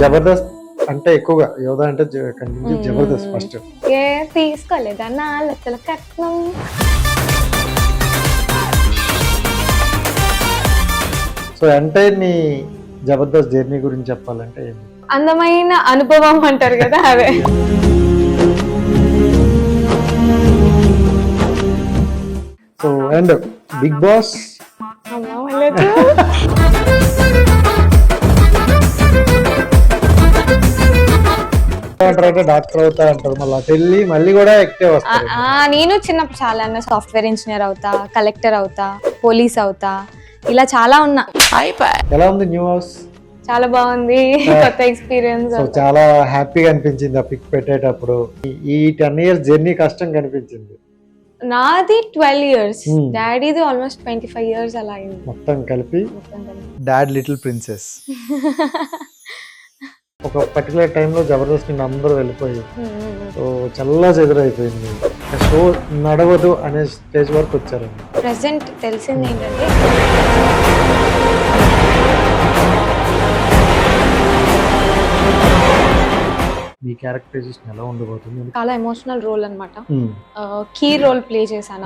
జబర్దస్త్ అంటే ఎక్కువగా యోధా అంటే కంటిన్యూ జబర్దస్త్ ఫస్ట్. ఏ తీసుకోలేదా నా లెక్కల కట్నం. సో అంటే నీ జబర్దస్త్ జర్నీ గురించి చెప్పాలంటే ఏంటి? అందమైన అనుభవం అంటారు కదా అవే. So and Bigg Boss doctor అవుతా అంటారు, మళ్ళీ వెళ్ళి మళ్ళీ కూడా ఎక్కే వస్తారు. నేను చిన్నప్పుడు చాలా అన్న సాఫ్ట్వేర్ ఇంజనీర్ అవుతా, కలెక్టర్ అవుతా, పోలీస్ అవుతా, ఇలా చాలా ఉన్నా. ఎలా ఉంది న్యూ హౌస్? చాలా బాగుంది, కొత్త ఎక్స్పీరియన్స్. సో చాలా హ్యాపీగా అనిపించింది ఆ పిక్ పెట్టేటప్పుడు. ఈ 10 years జర్నీ కష్టం కనిపించింది. నాది 12 years, డాడీది ఆల్మోస్ట్ 25 years అలా అయింది మొత్తం కలిపి. Dad little princess. ఒక పర్టికులర్ టైంలో జబర్దస్త్ నుండి అందరూ వెళ్ళిపోయి సో చల్లా చెదురైపోయింది. షో నడవదు అనే స్టేజ్ వరకు వచ్చారు. ప్రెసెంట్ తెలిసింది ఏంటంటే మీ క్యారెక్టరైజేషన్ ఎలా ఉండబోతుంది? చాలా ఎమోషనల్ రోల్ అన్నమాట. కీ రోల్ ప్లే చేశాను.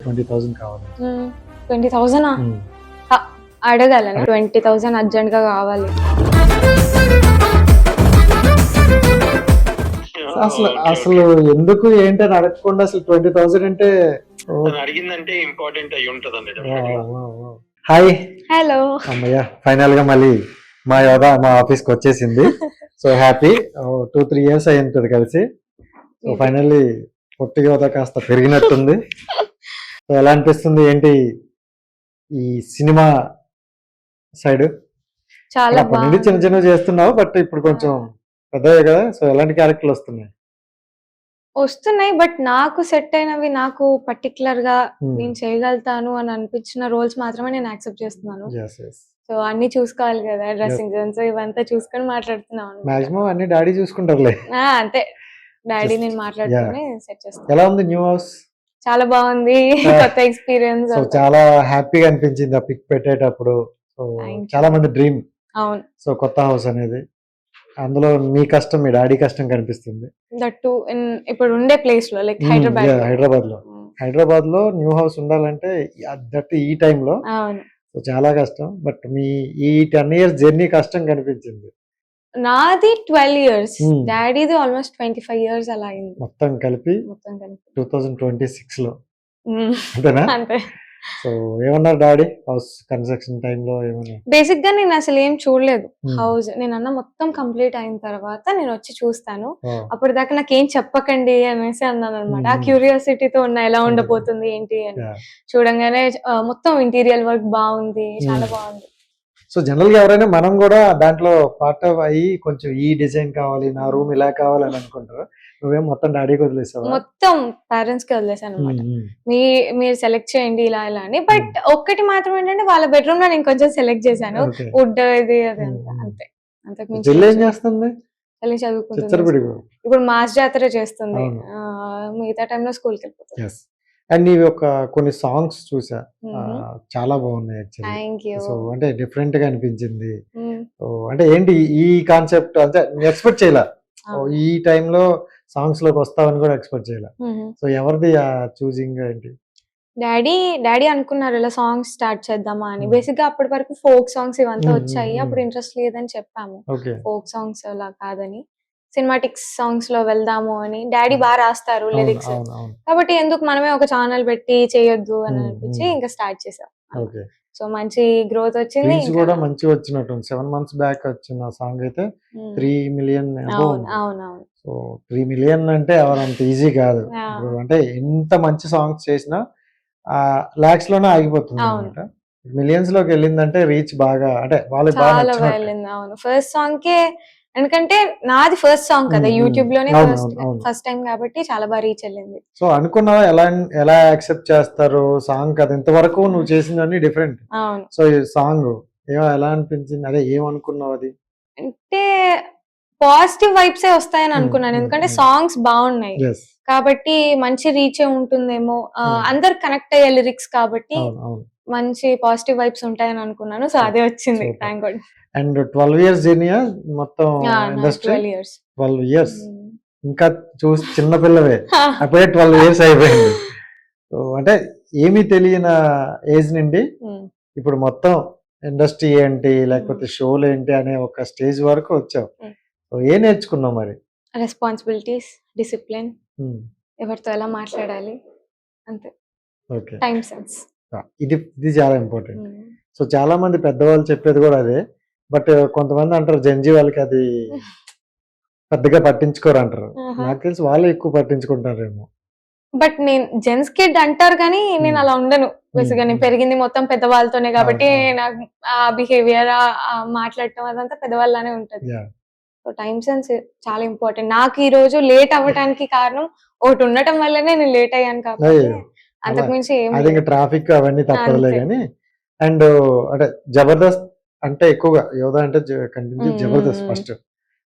20,000 కావాలి. 20,000 అడగలను. 20,000 అర్జెంట్ గా కావాలి. అసలు ఎందుకు ఏంటని అడగకుండా అసలు 20,000 అంటే అడిగిందంటే ఇంపార్టెంట్ అయి ఉంటదండి. Hi, hello. అమ్మయ్య ఫైనల్ గా మళ్ళీ మా యోధా మా ఆఫీస్ కి వచ్చేసింది. So happy. 2-3 years అయి ఉంటుంది కలిసి. సో ఫైనల్లీ పొట్టి యోధా కాస్త పెరిగినట్టుంది. సో ఎలా అనిపిస్తుంది ఏంటి ఈ సినిమా సైడ్? చాలా నుండి చిన్న చిన్న చేస్తున్నావు, బట్ ఇప్పుడు కొంచెం పెద్దవే కదా. సో ఎలాంటి క్యారెక్టర్లు వస్తున్నాయి, బట్ నాకు సెట్ అయినవి, నాకు పర్టికులర్ గా నేను చేయగలుగుతాను అని అనిపించిన రోల్స్ మాత్రమే నేను యాక్సెప్ట్ చేస్తున్నాను. సో అన్ని చూసుకోవాలి కదా, డ్రెస్సింగ్ సెన్స్ ఇవంతా చూసుకొని మాట్లాడుతున్నాను. మాక్సిమం అన్ని డాడీ చూసుకుంటారులే. అంతే, డాడీ నేను మాట్లాడుతూనే సెట్ చేస్తాను. ఎలా ఉంది న్యూ హౌస్? చాలా బాగుంది, కొత్త ఎక్స్పీరియన్స్. సో చాలా హ్యాపీగా అనిపించింది ఆ పిక్ పెట్టేటప్పుడు. సో చాలా మంది డ్రీమ్. అవును. సో కొత్త హౌస్ అనేది, అందులో మీ కష్టం, మీ డాడీ కష్టం కనిపిస్తుంది. దట్టు ఇప్పుడు ఉండే ప్లేస్ లో, లైక్ హైదరాబాద్ లో న్యూ హౌస్ ఉండాలంటే దట్ ఈ టైంలో సో చాలా కష్టం. బట్ మీ ఈ 10 years జర్నీ కష్టం కనిపించింది. నాది 12 years, డాడీది ఆల్మోస్ట్ 25 years అలా అయింది మొత్తం కలిపి 2026 లో. అంతేనా? అంతే. సో ఏమన్నారు డాడీ హౌస్ కన్స్ట్రక్షన్ టైంలో? ఏమన్నా బేసిక్ గా నేను అసలు ఏం చూడలేదు హౌస్. నేను అన్న మొత్తం కంప్లీట్ అయిన తర్వాత నేను వచ్చి చూస్తాను, అప్పటిదాకా నాకేం చెప్పకండి అనేసి అన్నాను అనమాట. ఆ క్యూరియాసిటీతో ఉన్న ఎలా ఉండబోతుంది ఏంటి అని. చూడంగానే మొత్తం ఇంటీరియర్ వర్క్ బాగుంది, చాలా బాగుంది. సో జనరల్ గా ఎవరైనా మనం కూడా దాంట్లో పార్ట్ అయ్యి కొంచెం ఈ డిజైన్ కావాలి, నా రూమ్ ఇలా కావాలని అనుకుంటారు. నువ్వేం మొత్తం డాడీకి వదిలేసావా? మొత్తం పేరెంట్స్ కి వదిలేసాను అనమాట. మీరు సెలెక్ట్ చేయండి ఇలా ఇలా అని. బట్ ఒక్కటి మాత్రం ఏంటంటే వాళ్ళ బెడ్రూమ్ లో నేను కొంచెం సెలెక్ట్ చేశాను, వుడ్ ఇది అది అంతే. అంతకుమించి చేస్తుంది. చదువుకుంటుంది ఇప్పుడు. మాస్ జాతర చేస్తుంది, మిగతా టైంలో స్కూల్కి వెళ్ళిపోతుంది. అండ్ నీవి కొన్ని సాంగ్స్ చూసా, చాలా బాగున్నాయి యాక్చువల్లీ. సో అంటే డిఫరెంట్ గా అనిపించింది. సో అంటే ఏంటి ఈ కాన్సెప్ట్? అంటే ఎక్స్పెక్ట్ చేయలే ఈ టైంలో సాంగ్స్ లోకి వస్తావని కూడా ఎక్స్పెక్ట్ చేయలే. సో ఎవరిది ఆ చూసింగ్ ఏంటి? డాడీ అనుకున్నారు ఇలా సాంగ్స్ స్టార్ట్ చేద్దామా అని. బేసిక్ గా అప్పటి వరకు ఫోక్ సాంగ్స్ ఇవంతా వచ్చాయి, అప్పుడు ఇంట్రెస్ట్ లేదని చెప్పాము. ఫోక్ సాంగ్స్ అలా కాదని సినిమాటిక్ సాంగ్స్ లో వెళ్దాము అని. డాడీ బాగా రాస్తారు లిరిక్స్, కాబట్టి ఎందుకు మనమే ఒక ఛానల్ పెట్టి చేయొద్దు అని అనిపించి ఇంకా స్టార్ట్ చేసాం. సో మంచి గ్రోత్ వచ్చింది కూడా, మంచి వచ్చినట్టు. 7 months బ్యాక్ వచ్చిన సాంగ్ అయితే 3 million. అవునవును. సో 3 million అంటే ఎవరంత ఈజీ కాదు. అంటే ఎంత మంచి సాంగ్స్ చేసినా లాక్స్ లోనే ఆగిపోతుంది అనమాట. మిలియన్స్ లోకి వెళ్ళిందంటే రీచ్ బాగా, అంటే వాళ్ళకి బాగా వెళ్ళింది. అవును, ఫస్ట్ సాంగ్ కే. ఎందుకంటే నాది ఫస్ట్ సాంగ్ కదా, యూట్యూబ్ లోనే ఫస్ట్ టైం కాబట్టి చాలా బాగా రీచ్ వెళ్ళింది. సో అనుకున్నావా ఎలా యాక్సెప్ట్ చేస్తారు సాంగ్ కదా? ఇంతవరకు నువ్వు చేసిందని డిఫరెంట్. సో ఈ సాంగ్ ఎలా అనిపించింది? అదే ఏమనుకున్నావు? అది అంటే పాజిటివ్ వైబ్సే వస్తాయని అనుకున్నాను, ఎందుకంటే సాంగ్స్ బాగున్నాయి కాబట్టి మంచి రీచే ఉంటుందేమో, అందరు కనెక్ట్ అయ్యే లిరిక్స్ కాబట్టి మంచి పాజిటివ్ వైబ్స్ ఉంటాయని అనుకున్నాను. సో అదే వచ్చింది. Super. Thank God. And 12 years జర్నీయా మొత్తం ఇండస్ట్రీ? 12 years. 12 years. ఇంకా చూసి చిన్న పిల్లవే, అప్పుడే 12 years అయిపోయింది. సో అంటే ఏమీ తెలియని ఏజ్ నుండి ఇప్పుడు మొత్తం ఇండస్ట్రీ ఏంటి లేకపోతే షోలు ఏంటి అనే ఒక స్టేజ్ వరకు వచ్చావు. సో ఏం నేర్చుకున్నావు మరి? రెస్పాన్సిబిలిటీస్, డిసిప్లిన్, ఎవరితో ఎలా మాట్లాడాలి, అంతే. Okay, time sense. ఇది చాలా ఇంపార్టెంట్. సో చాలా మంది పెద్దవాళ్ళు చెప్పేది కూడా అదే. బట్ కొంతమంది అంటారు జంజీ వాళ్ళకి అది పెద్దగా పట్టించుకోరు అంటారు. నాకు తెలిసి వాళ్ళే ఎక్కువ పట్టించుకుంటారేమో. బట్ నేను జెంట్స్ కిడ్ అంటారు కానీ నేను అలా ఉండను. బేసిక్గా నేను పెరిగింది మొత్తం పెద్దవాళ్ళతోనే కాబట్టి నాకు ఆ బిహేవియర్, మాట్లాడటం అదంతా పెద్దవాళ్ళనే ఉంటది. సో టైం సెన్స్ చాలా ఇంపార్టెంట్. నాకు ఈ రోజు లేట్ అవ్వడానికి కారణం ఒకటి ఉండటం వల్లనే నేను లేట్ అయ్యాను కాబట్టి అంతకు మించి అది ఇంకా ట్రాఫిక్ అవన్నీ తప్పదులే కానీ. అండ్ అంటే జబర్దస్త్ అంటే ఎక్కువగా యోధా అంటే కంటిన్యూ జబర్దస్త్ ఫస్ట్.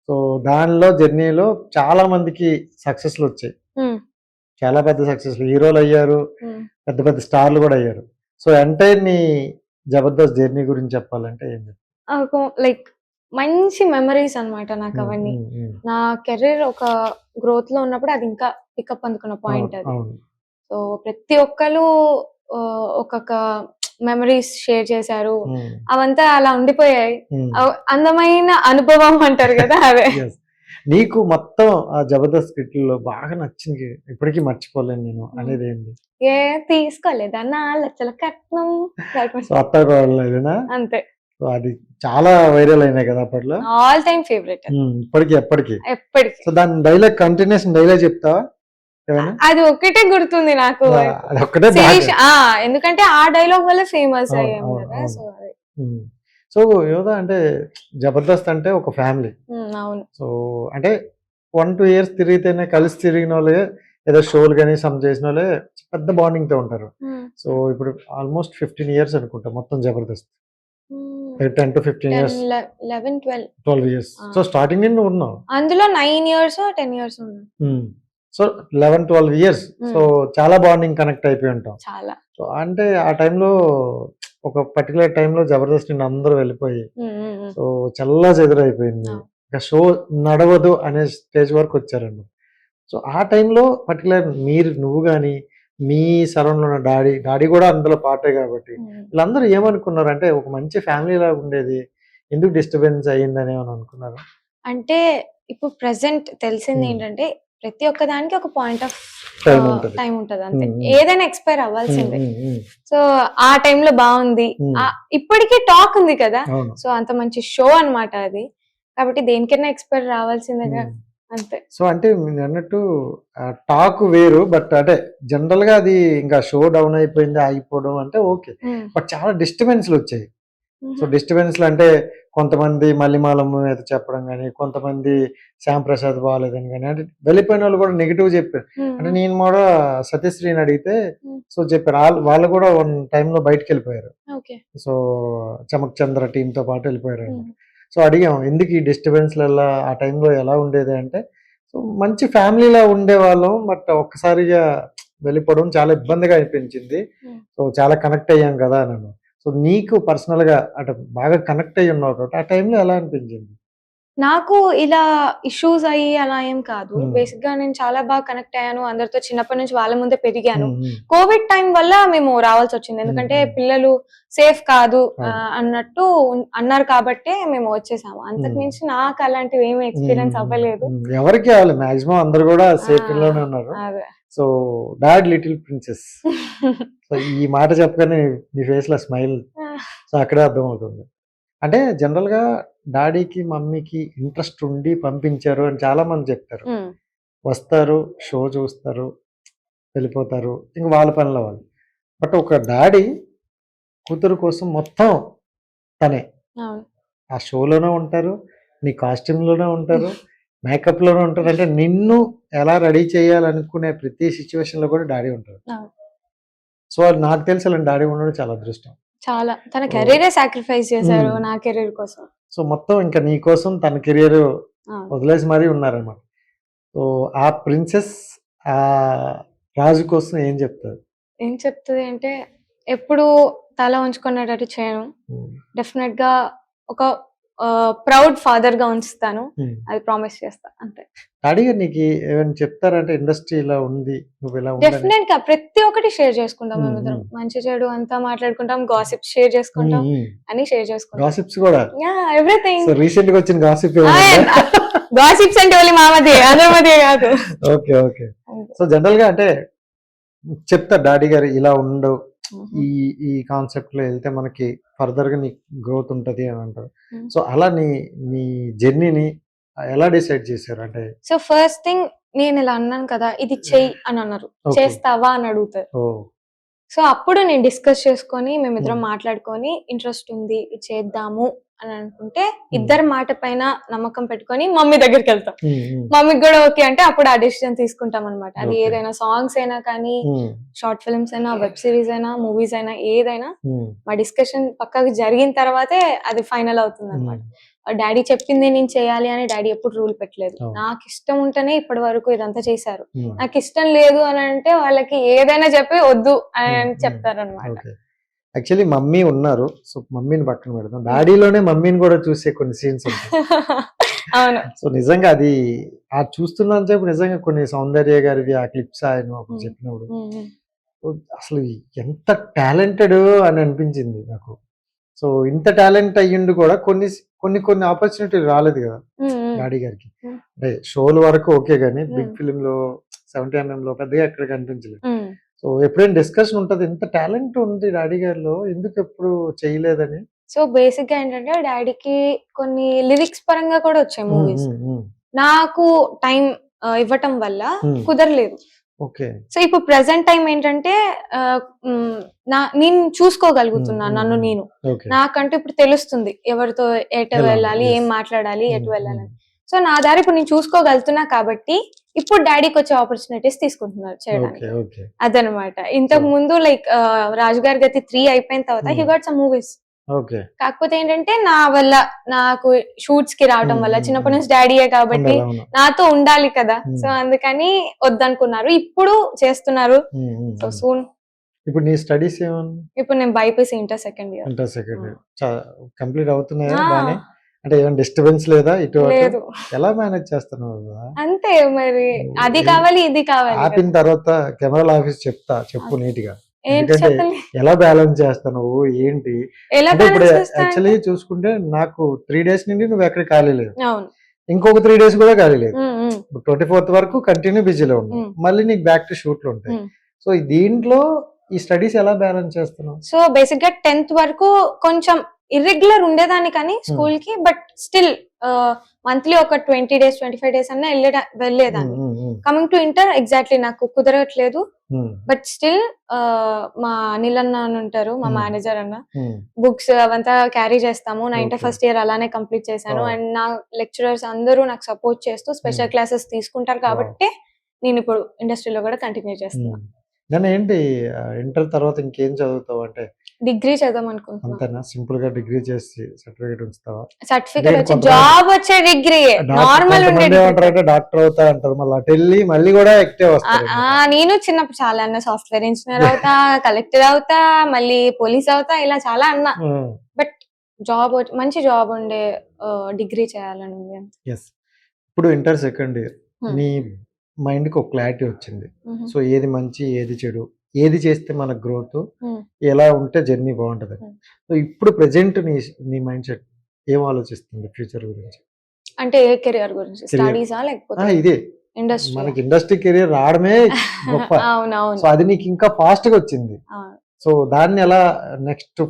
సో దానిలో జర్నీలో చాలా మందికి సక్సెస్లు వచ్చాయి, చాలా పెద్ద సక్సెస్, హీరోలు అయ్యారు, పెద్ద పెద్ద స్టార్లు కూడా అయ్యారు. సో ఎంటైర్ నీ జబర్దస్త్ జర్నీ గురించి చెప్పాలంటే ఏం చెప్తారు? లైక్ మంచి మెమరీస్ అన్నమాట నాకు అవన్నీ. నా కెరీర్ ఒక గ్రోత్ లో ఉన్నప్పుడు అది ఇంకా పికప్ అందుకున్న పాయింట్ అది. సో ప్రతి ఒక్కరు ఒక్కొక్క మెమరీస్ షేర్ చేశారు, అవంతా అలా ఉండిపోయాయి. అందమైన అనుభవం అంటారు కదా, అదే. నీకు మొత్తం ఆ జబర్దస్త్ స్కిట్లో బాగా నచ్చింది, ఇప్పటికీ మర్చిపోలేను నేను అనేది ఏంటి? తీసుకోలేదా నా లచ్చల కట్నం, అత్తగోడలేనా? అంతే. అది చాలా వైరల్ అయినాయి కదా అప్పట్లో. ఆల్ టైమ్ ఫేవరెట్ ఇప్పటికి ఎప్పటికి. సో దాని డైలాగ్ కంటిన్యూషన్ డైలాగ్ చెప్తావా? అది ఒక్కటే గుర్తుంది నాకు, ఎందుకంటే ఆ డైలాగ్ వల్ల ఫేమస్ అయ్యాం కదా. సో యోధా అంటే జబర్దస్త్ అంటే ఒక ఫ్యామిలీ. అవును. సో అంటే 1-2 years తిరిగితేనే, కలిసి తిరిగిన వాళ్ళే ఏదో షోలు కానీ సమ్ చేసిన వాళ్ళే పెద్ద బాండింగ్ తో ఉంటారు. సో ఇప్పుడు ఆల్మోస్ట్ 15 years అనుకుంటా మొత్తం Jabardasth. 10 to 15 years. 12 years. So starting నుండి ఉన్నావు అందులో. 9 years 10 years ఉన్నా. So 11-12 years. సో చాలా బాండింగ్ కనెక్ట్ అయిపోయి ఉంటాం. చాలా. సో అంటే ఆ టైంలో ఒక పర్టికులర్ టైంలో జబర్దస్త్ నుండి అందరూ వెళ్ళిపోయి సో చల్లా చెదురైపోయింది, ఇంకా షో నడవదు అనే స్టేజ్ వరకు వచ్చారండి. సో ఆ టైంలో పర్టికులర్ నువ్వు కానీ మీ సరౌండ్ ఉన్న డాడీ కూడా అందులో పార్టే కాబట్టి వీళ్ళందరూ ఏమనుకున్నారు అంటే ఒక మంచి ఫ్యామిలీ లాగా ఉండేది, ఎందుకు డిస్టర్బెన్స్ అయ్యిందని ఏమని అనుకున్నారు? అంటే ఇప్పుడు ప్రెసెంట్ తెలిసింది ఏంటంటే ప్రతి ఒక్క దానికి ఒక పాయింట్ ఆఫ్ టైం ఉంటది, అంతే. ఏదైనా ఎక్స్పైర్ అవ్వాల్సిందే. సో ఆ టైంలో బాగుంది, ఇప్పటికీ టాక్ ఉంది కదా. సో అంత మంచి షో అన్నమాట అది, కాబట్టి దేనికైనా ఎక్స్పైర్ రావాల్సిందే, అంతే. సో అంటే మీరు అన్నట్టు టాక్ వేరు, బట్ అంటే జనరల్ గా అది ఇంకా షో డౌన్ అయిపోయింది ఆగిపోవడం అంటే ఓకే, బట్ చాలా డిస్టర్బెన్స్లు వచ్చాయి. సో డిస్టర్బెన్స్లు అంటే కొంతమంది మల్లిమాలం ఏదో చెప్పడం కానీ, కొంతమంది శ్యామ్ ప్రసాద్ బాగాలేదని కానీ, అంటే వెళ్ళిపోయిన వాళ్ళు కూడా నెగిటివ్ చెప్పారు. అంటే నేను కూడా సతీశ్రీని అడిగితే సో చెప్పారు వాళ్ళు కూడా వన్ టైంలో బయటకు వెళ్ళిపోయారు. సో చమక్ చంద్ర టీమ్ తో పాటు వెళ్ళిపోయారు. సో అడిగాం ఎందుకు ఈ డిస్టర్బెన్స్లలో ఆ టైంలో ఎలా ఉండేది అంటే, సో మంచి ఫ్యామిలీలా ఉండేవాళ్ళం, బట్ ఒక్కసారిగా వెళ్ళిపోవడం చాలా ఇబ్బందిగా అనిపించింది. సో చాలా కనెక్ట్ అయ్యాం కదా నన్ను. సో నీకు పర్సనల్ గా అంటే బాగా కనెక్ట్ అయ్యి ఉన్నావు కాబట్టి ఆ టైంలో ఎలా అనిపించింది? నాకు ఇలా ఇష్యూస్ అయ్యి అలా ఏం కాదు. బేసిక్ గా నేను చాలా బాగా కనెక్ట్ అయ్యాను అందరితో, చిన్నప్పటి నుంచి వాళ్ళ ముందే పెరిగాను. కోవిడ్ టైం వల్ల మేము రావాల్సి వచ్చింది, ఎందుకంటే పిల్లలు సేఫ్ కాదు అన్నట్టు అన్నారు కాబట్టి మేము వచ్చేసాము. అంతకు మించి నాకు అలాంటివి ఏమి ఎక్స్పీరియన్స్ అవ్వలేదు. ఎవరికి మాక్సిమం అందరు కూడా సేఫ్ లోనే ఉన్నారు. So dad little princess, so ఈ మాట చెప్పగానే నీ ఫేస్ లో స్మైల్, సో అక్కడే అర్థం అవుతుంది. అంటే జనరల్ గా డాడీకి మమ్మీకి ఇంట్రెస్ట్ ఉండి పంపించారు అని చాలా మంది చెప్తారు. వస్తారు, షో చూస్తారు, వెళ్ళిపోతారు, ఇంక వాళ్ళ పనిలో వాళ్ళు. బట్ ఒక డాడీ కూతురు కోసం మొత్తం తనే ఆ షోలోనే ఉంటారు, నీ కాస్ట్యూమ్లోనే ఉంటారు, మేకప్ లోనే ఉంటారు. అంటే నిన్ను ఎలా రెడీ చేయాలనుకునే ప్రతి సిచ్యువేషన్ లో కూడా డాడీ ఉంటారు. సో నాకు తెలిసి డాడీ ఉండడం చాలా అదృష్టం. చాలా, తన కెరీరే సాక్రిఫైస్ చేశారు నా కెరీర్ కోసం. సో మొత్తం ఇంకా నీ కోసం తన కెరీర్ వదిలేసి మరీ ఉన్నారన్నమాట. సో ఆ ప్రిన్సెస్ ఆ రాజు కోసం ఏం చెప్తుంది అంటే ఎప్పుడు తల ఉంచుకునేటట్టు చేయను. డెఫినెట్ గా ఒక ప్రౌడ్ ఫాదర్ గా ఉంచుతాను, అది ప్రామిస్ చేస్తా అంతే. డాడీ గారు నీకు ఏమైనా చెప్తారంటే ఇండస్ట్రీ ఇలా ఉంది, నువ్వు ఇలా ఉండాలి? డెఫినెట్ గా ప్రతి ఒక్కటి షేర్ చేసుకుంటాం మేమిద్దరం, మంచి చెడు అంతా మాట్లాడుకుంటాం, గాసిప్స్ షేర్ చేసుకుంటాం, అని షేర్ చేసుకుంటాం. గాసిప్స్ కూడా ఎవ్రీథింగ్. సో రీసెంట్ గా వచ్చిన గాసిప్ గాసిప్స్ అంటే ఓన్లీ మా మధ్య, అందరి మధ్య కాదు. Okay okay. సో జనరల్ గా అంటే చెప్తారు డాడీ గారు ఇలా ఉండవు, ఈ కాన్సెప్ట్ లో వెళ్తే మనకి ఫర్దర్ గా నీ గ్రోత్ ఉంటది అని అంటారు. సో అలా నీ జర్నీని ఎలా డిసైడ్ చేశారు అంటే? సో ఫస్ట్ థింగ్ నేను ఇలా అన్నాను కదా, ఇది చెయ్యి అని అన్నారు, చేస్తావా అని అడుగుతారు. సో అప్పుడు నేను డిస్కస్ చేసుకొని మేమిద్దరం మాట్లాడుకొని ఇంట్రెస్ట్ ఉంది ఇది చేద్దాము అని అనుకుంటే ఇద్దరు మాట పైన నమ్మకం పెట్టుకొని మమ్మీ దగ్గరికి వెళ్తాం. మమ్మీకి కూడా ఓకే అంటే అప్పుడు ఆ డెసిషన్ తీసుకుంటాం అనమాట. అది ఏదైనా సాంగ్స్ అయినా కానీ, షార్ట్ ఫిల్మ్స్ అయినా, వెబ్ సిరీస్ అయినా, మూవీస్ అయినా, ఏదైనా మా డిస్కషన్ పక్కకి జరిగిన తర్వాతే అది ఫైనల్ అవుతుంది అనమాట. డాడీ చెప్పింది నేను చేయాలి అని డాడీ ఎప్పుడు రూల్ పెట్టలేదు. నాకు ఇష్టం ఉంటేనే ఇప్పటి వరకు ఇదంతా చేశారు. నాకు ఇష్టం లేదు అని అంటే వాళ్ళకి ఏదైనా చెప్పి వద్దు అని చెప్తారు అనమాట. యాక్చువల్లీ మమ్మీ ఉన్నారు, సో మమ్మీని పక్కన పెడదాం. డాడీలోనే మమ్మీని కూడా చూసే కొన్ని సీన్స్ ఉంటాయి. అవును. సో నిజంగా అది ఆ చూస్తున్నాను చెప్పి నిజంగా కొన్ని సౌందర్య గారివి ఆ క్లిప్స్ ఆయన చెప్పినప్పుడు అసలు ఎంత టాలెంటెడ్ అని అనిపించింది నాకు. సో ఇంత టాలెంట్ అయ్యిండు కూడా కొన్ని ఆపర్చునిటీ రాలేదు కదా డాడీ గారికి. అంటే షోల వరకు ఓకే గానీ బిగ్ ఫిలిం లో 70mm లో పెద్దగా ఎక్కడ కనిపించలేదు. సో ఎప్పుడైనా డిస్కషన్ ఉంటది, ఎంత టాలెంట్ ఉంది డాడీ గారిలో, ఎందుకు ఎప్పుడు చేయలేదని? సో బేసిక్ గా ఏంటంటే డాడీకి కొన్ని లిరిక్స్ పరంగా కూడా వచ్చాయి మూవీస్, నాకు టైం ఇవ్వటం వల్ల కుదరలేదు. సో ఇప్పుడు ప్రెసెంట్ టైం ఏంటంటే నేను చూసుకోగలుగుతున్నా నన్ను నేను, నాకంటూ ఇప్పుడు తెలుస్తుంది ఎవరితో ఎటు వెళ్ళాలి, ఏం మాట్లాడాలి, ఎటు వెళ్ళాలి. సో నా దారి ఇప్పుడు నేను చూసుకోగలుగుతున్నా కాబట్టి ఇప్పుడు డాడీకి వచ్చే ఆపర్చునిటీస్ తీసుకుంటున్నారు చేయడానికి, అదనమాట. ఇంతకు ముందు లైక్ రాజుగారి గతి 3 అయిపోయిన తర్వాత హీ గాట్ సమ్ మూవీస్. కాకపోతే ఏంటంటే నా వల్ల, నాకు షూట్స్ కి రావడం వల్ల, చిన్నప్పటి నుంచి డాడీయే కాబట్టి నాతో ఉండాలి కదా, సో అందుకని వద్దనుకున్నారు. ఇప్పుడు చేస్తున్నారు. So soon. ఇప్పుడు నీ స్టడీస్ ఏమన్నా? ఇప్పుడు నేను BiPC inter second year complete అవుతున్నాయా? అంటే ఏమైనా డిస్టర్బెన్స్ లేదా? ఇటు ఎలా మేనేజ్ చేస్తున్నావు? అంతే మరి, అది కావాలి ఇది కావాలి. ఆపిన తర్వాత కెమెరా ఆఫీస్ చెప్పు నీట్ గా, ఎందుకంటే ఎలా బ్యాలెన్స్ చేస్తావు ఏంటి? ఇప్పుడు యాక్చువల్లీ చూసుకుంటే నాకు 3 days నుండి నువ్వు ఎక్కడ ఖాళీ లేదు, ఇంకొక 3 days కూడా ఖాళీ లేదు. 24th వరకు కంటిన్యూ బిజీలో ఉన్నావు, మళ్ళీ నీకు బ్యాక్ టు షూట్లు ఉంటాయి. సో దీంట్లో ఈ స్టడీస్ ఎలా బ్యాలెన్స్ చేస్తున్నావు? సో బేసిక్ గా 10th వరకు కొంచెం ఇర్రెగ్యులర్ ఉండేదాన్ని కానీ స్కూల్ కి, బట్ స్టిల్ మంత్లీ ఒక 20 days 25 days అన్నా వెళ్ళేదాన్ని. కమింగ్ టు ఇంటర్ ఎగ్జాక్ట్లీ నాకు కుదరట్లేదు, బట్ స్టిల్ మా అనిల్ అన్న అని ఉంటారు, మా మేనేజర్ అన్న, బుక్స్ అవంతా క్యారీ చేస్తాము. నా ఇంటర్ ఫస్ట్ ఇయర్ అలానే కంప్లీట్ చేశాను. అండ్ నా లెక్చరర్స్ అందరూ నాకు సపోర్ట్ చేస్తూ స్పెషల్ క్లాసెస్ తీసుకుంటారు కాబట్టి నేను ఇప్పుడు ఇండస్ట్రీలో కూడా కంటిన్యూ చేస్తున్నాను. ఏంటి ఇంటర్ తర్వాత ఇంకేం చదువుతావు? అంటే డిగ్రీ చదువుదాం అనుకుంటున్నా. అంతేనా? సింపుల్ గా డిగ్రీ చేసి సర్టిఫికేట్ ఉంచుతావా? సర్టిఫికేట్ వచ్చి జాబ్ వచ్చే డిగ్రీ నార్మల్ ఉండేది. డాక్టర్ అవుతా అంటారు, మళ్ళీ అటు వెళ్ళి మళ్ళీ కూడా యాక్టివ్ వస్తారు. నేను చిన్నప్పుడు చాలా అన్నా, సాఫ్ట్వేర్ ఇంజనీర్ అవుతా, కలెక్టర్ అవుతా, మళ్ళీ పోలీస్ అవుతా, ఇలా చాలా అన్నా. బట్ జాబ్ మంచి జాబ్ ఉండే డిగ్రీ చేయాలని ఉంది. ఇప్పుడు ఇంటర్ సెకండ్ ఇయర్ నీ మైండ్ కి ఒక క్లారిటీ వచ్చింది. సో ఏది మంచి, ఏది చెడు, ఏది చేస్తే మన గ్రోత్, ఎలా ఉంటే జర్నీ బాగుంటది. సో ఇప్పుడు ప్రెసెంట్ నీ మైండ్ సెట్ ఏం ఆలోచిస్తుంది ఫ్యూచర్ గురించి? అంటే ఏ కెరియర్ గురించి? స్టడీసా లేకపోతే ఇదే ఇండస్ట్రీ? మనకి ఇండస్ట్రీ కెరియర్ రావడమే గొప్ప. సో అది నీకు ఇంకా ఫాస్ట్ గా వచ్చింది. సో దాన్ని ఎలా నెక్స్ట్